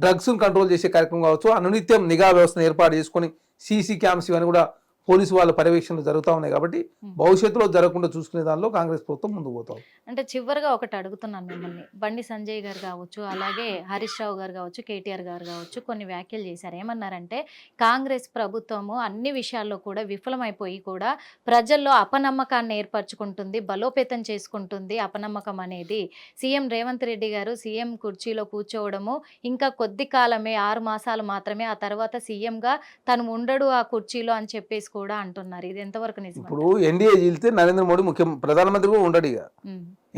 డ్రగ్స్ కంట్రోల్ చేసే కార్యక్రమం కావచ్చు, అనునిత్యం నిఘా వ్యవస్థను ఏర్పాటు చేసుకొని సీసీ క్యామ్స్ ఇవన్నీ కూడా పోలీసు వాళ్ళ పర్యవేక్షణలు జరుగుతూ ఉన్నాయి. కాబట్టి భవిష్యత్తులో జరగకుండా చూసుకునే దానిలో కాంగ్రెస్ ప్రభుత్వం ముందుకు పోతాం. అంటే చివరిగా ఒకటి అడుగుతున్నాను మిమ్మల్ని. బండి సంజయ్ గారు కావచ్చు, అలాగే హరీష్ రావు గారు కావచ్చు, కేటీఆర్ గారు కావచ్చు కొన్ని వ్యాఖ్యలు చేశారు. ఏమన్నారంటే కాంగ్రెస్ ప్రభుత్వము అన్ని విషయాల్లో కూడా విఫలమైపోయి కూడా ప్రజల్లో అపనమ్మకాన్ని ఏర్పరచుకుంటుంది, బలోపేతం చేసుకుంటుంది. అపనమ్మకం అనేది సీఎం రేవంత్ రెడ్డి గారు సీఎం కుర్చీలో కూర్చోవడము ఇంకా కొద్ది కాలమే, 6 మాసాలు మాత్రమే, ఆ తర్వాత సీఎంగా తను ఉండడు ఆ కుర్చీలో అని చెప్పేసి కూడా అంటున్నారు. ఇది ఎంతవరకు నిజం? ఇప్పుడు ఎన్డీఏ జీలితే నరేంద్ర మోడీ ప్రధానమంత్రి కూడా ఉండడు. ఇక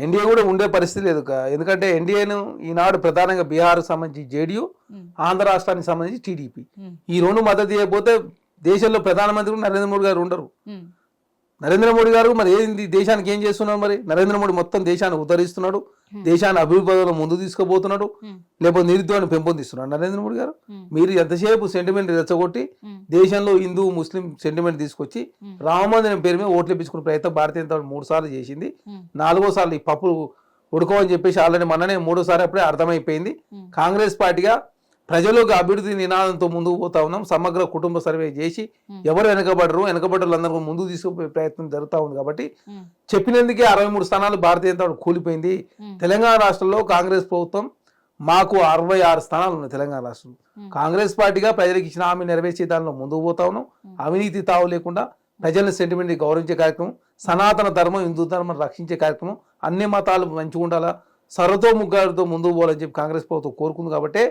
ఎన్డీఏ కూడా ఉండే పరిస్థితి లేదు. ఎందుకంటే ఎన్డీఏను ఈనాడు ప్రధానంగా బీహార్ సంబంధించి జేడీయూ, ఆంధ్ర రాష్ట్రానికి సంబంధించి టీడీపీ, ఈ 2 మద్దతు ఇవ్వకపోతే దేశంలో ప్రధానమంత్రి నరేంద్ర మోడీ గారు ఉండరు. నరేంద్ర మోడీ గారు మరి ఏంది దేశానికి ఏం చేస్తున్నాడు? మరి నరేంద్ర మోడీ మొత్తం దేశాన్ని ఉద్ధరిస్తున్నాడు, దేశాన్ని అభివృద్ధిలో ముందు తీసుకుపోతున్నాడు, లేకపోతే నిరుద్యోగాన్ని పెంపొందిస్తున్నాడు నరేంద్ర మోడీ గారు. మీరు ఎంతసేపు సెంటిమెంట్ రెచ్చగొట్టి దేశంలో హిందూ ముస్లిం సెంటిమెంట్ తీసుకొచ్చి రామమందిరం పేరు మీద ఓట్లు ఇప్పించుకునే ప్రయత్నం భారతీయ జనతా పార్టీ 3 సార్లు చేసింది. 4వ సార్లు ఈ పప్పు ఉడుకోవని చెప్పేసి ఆల్రెడీ మననే 3వ అప్పుడే అర్థమైపోయింది. కాంగ్రెస్ పార్టీగా ప్రజలకు అభివృద్ధి నినాదంతో ముందుకు పోతా ఉన్నాం. సమగ్ర కుటుంబ సర్వే చేసి ఎవరు వెనకబడ్డలందరూ ముందుకు తీసుకుపోయే ప్రయత్నం జరుగుతూ ఉంది. కాబట్టి చెప్పినందుకే 63 స్థానాలు భారతీయ జనతా పార్టీ కూలిపోయింది. తెలంగాణ రాష్ట్రంలో కాంగ్రెస్ ప్రభుత్వం మాకు 66 స్థానాలు ఉన్నాయి. తెలంగాణ రాష్ట్రంలో కాంగ్రెస్ పార్టీగా ప్రజలకు ఇచ్చిన హామీ నెరవేర్చే దానిలో ముందుకు పోతా ఉన్నాం. అవినీతి తావు లేకుండా ప్రజల సెంటిమెంట్ గౌరవించే కార్యక్రమం, సనాతన ధర్మం, హిందూ ధర్మం రక్షించే కార్యక్రమం, అన్ని మతాలు మంచిగా ఉండాలా, సర్వతోముఖాలతో ముందుకు పోవాలని చెప్పి కాంగ్రెస్ ప్రభుత్వం కోరుకుంది. కాబట్టి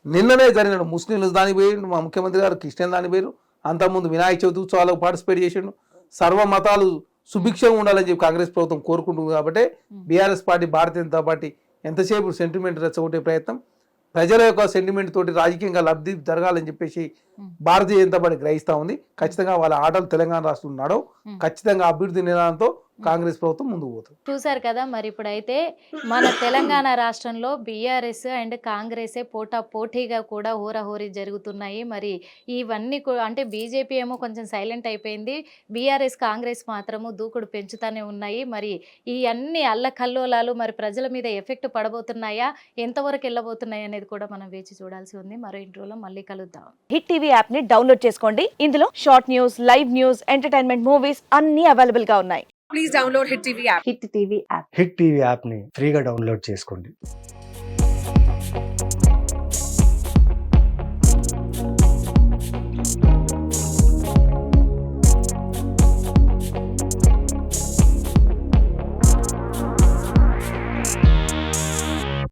నిన్ననే జరిగిన ముస్లింలు దానికి పోయిండు, మా ముఖ్యమంత్రి గారు క్రిస్టియన్ దానికి పోయారు, అంతకుముందు వినాయక చవితి ఉత్సవాలకు పార్టిసిపేట్ చేసిండు. సర్వ మతాలు సుభిక్షంగా ఉండాలని చెప్పి కాంగ్రెస్ ప్రభుత్వం కోరుకుంటుంది. కాబట్టి BRS party, Bharatiya Janata party ఎంతసేపు సెంటిమెంట్ రెచ్చగొట్టే ప్రయత్నం, ప్రజల యొక్క సెంటిమెంట్ తోటి రాజకీయంగా లబ్ధి జరగాలని చెప్పేసి భారతీయ జనతా పార్టీ గ్రహిస్తూ ఉంది. ఖచ్చితంగా వాళ్ళ ఆటలు తెలంగాణ రాష్ట్రంలో నడవు. ఖచ్చితంగా అభివృద్ధి నినాదంతో కాంగ్రెస్ ప్రభుత్వం ముందుకు పోతుంది. చూసారు కదా, మరి ఇప్పుడైతే మన తెలంగాణ రాష్ట్రంలో బీఆర్ఎస్ అండ్ కాంగ్రెసే పోటాపోటీగా కూడా హోరాహోరీ జరుగుతున్నాయి. మరి ఇవన్నీ అంటే బీజేపీ ఏమో కొంచెం సైలెంట్ అయిపోయింది, బీఆర్ఎస్ కాంగ్రెస్ మాత్రము దూకుడు పెంచుతూనే ఉన్నాయి. మరి ఈ అన్ని అల్లకల్లోలాలు మరి ప్రజల మీద ఎఫెక్ట్ పడబోతున్నాయా, ఎంతవరకు వెళ్ళబోతున్నాయి అనేది కూడా మనం వేచి చూడాల్సి ఉంది. మరో ఇంట్రోలో మళ్ళీ కలుద్దాం. హిట్ టీవీ యాప్ ని డౌన్లోడ్ చేసుకోండి. ఇందులో short news, live news, entertainment, movies అన్ని అవైలబుల్ గా ఉన్నాయి. Please download Hit TV app. Hit TV app. Hit TV యాప్ని ఫ్రీగా డౌన్లోడ్ చేసుకోండి.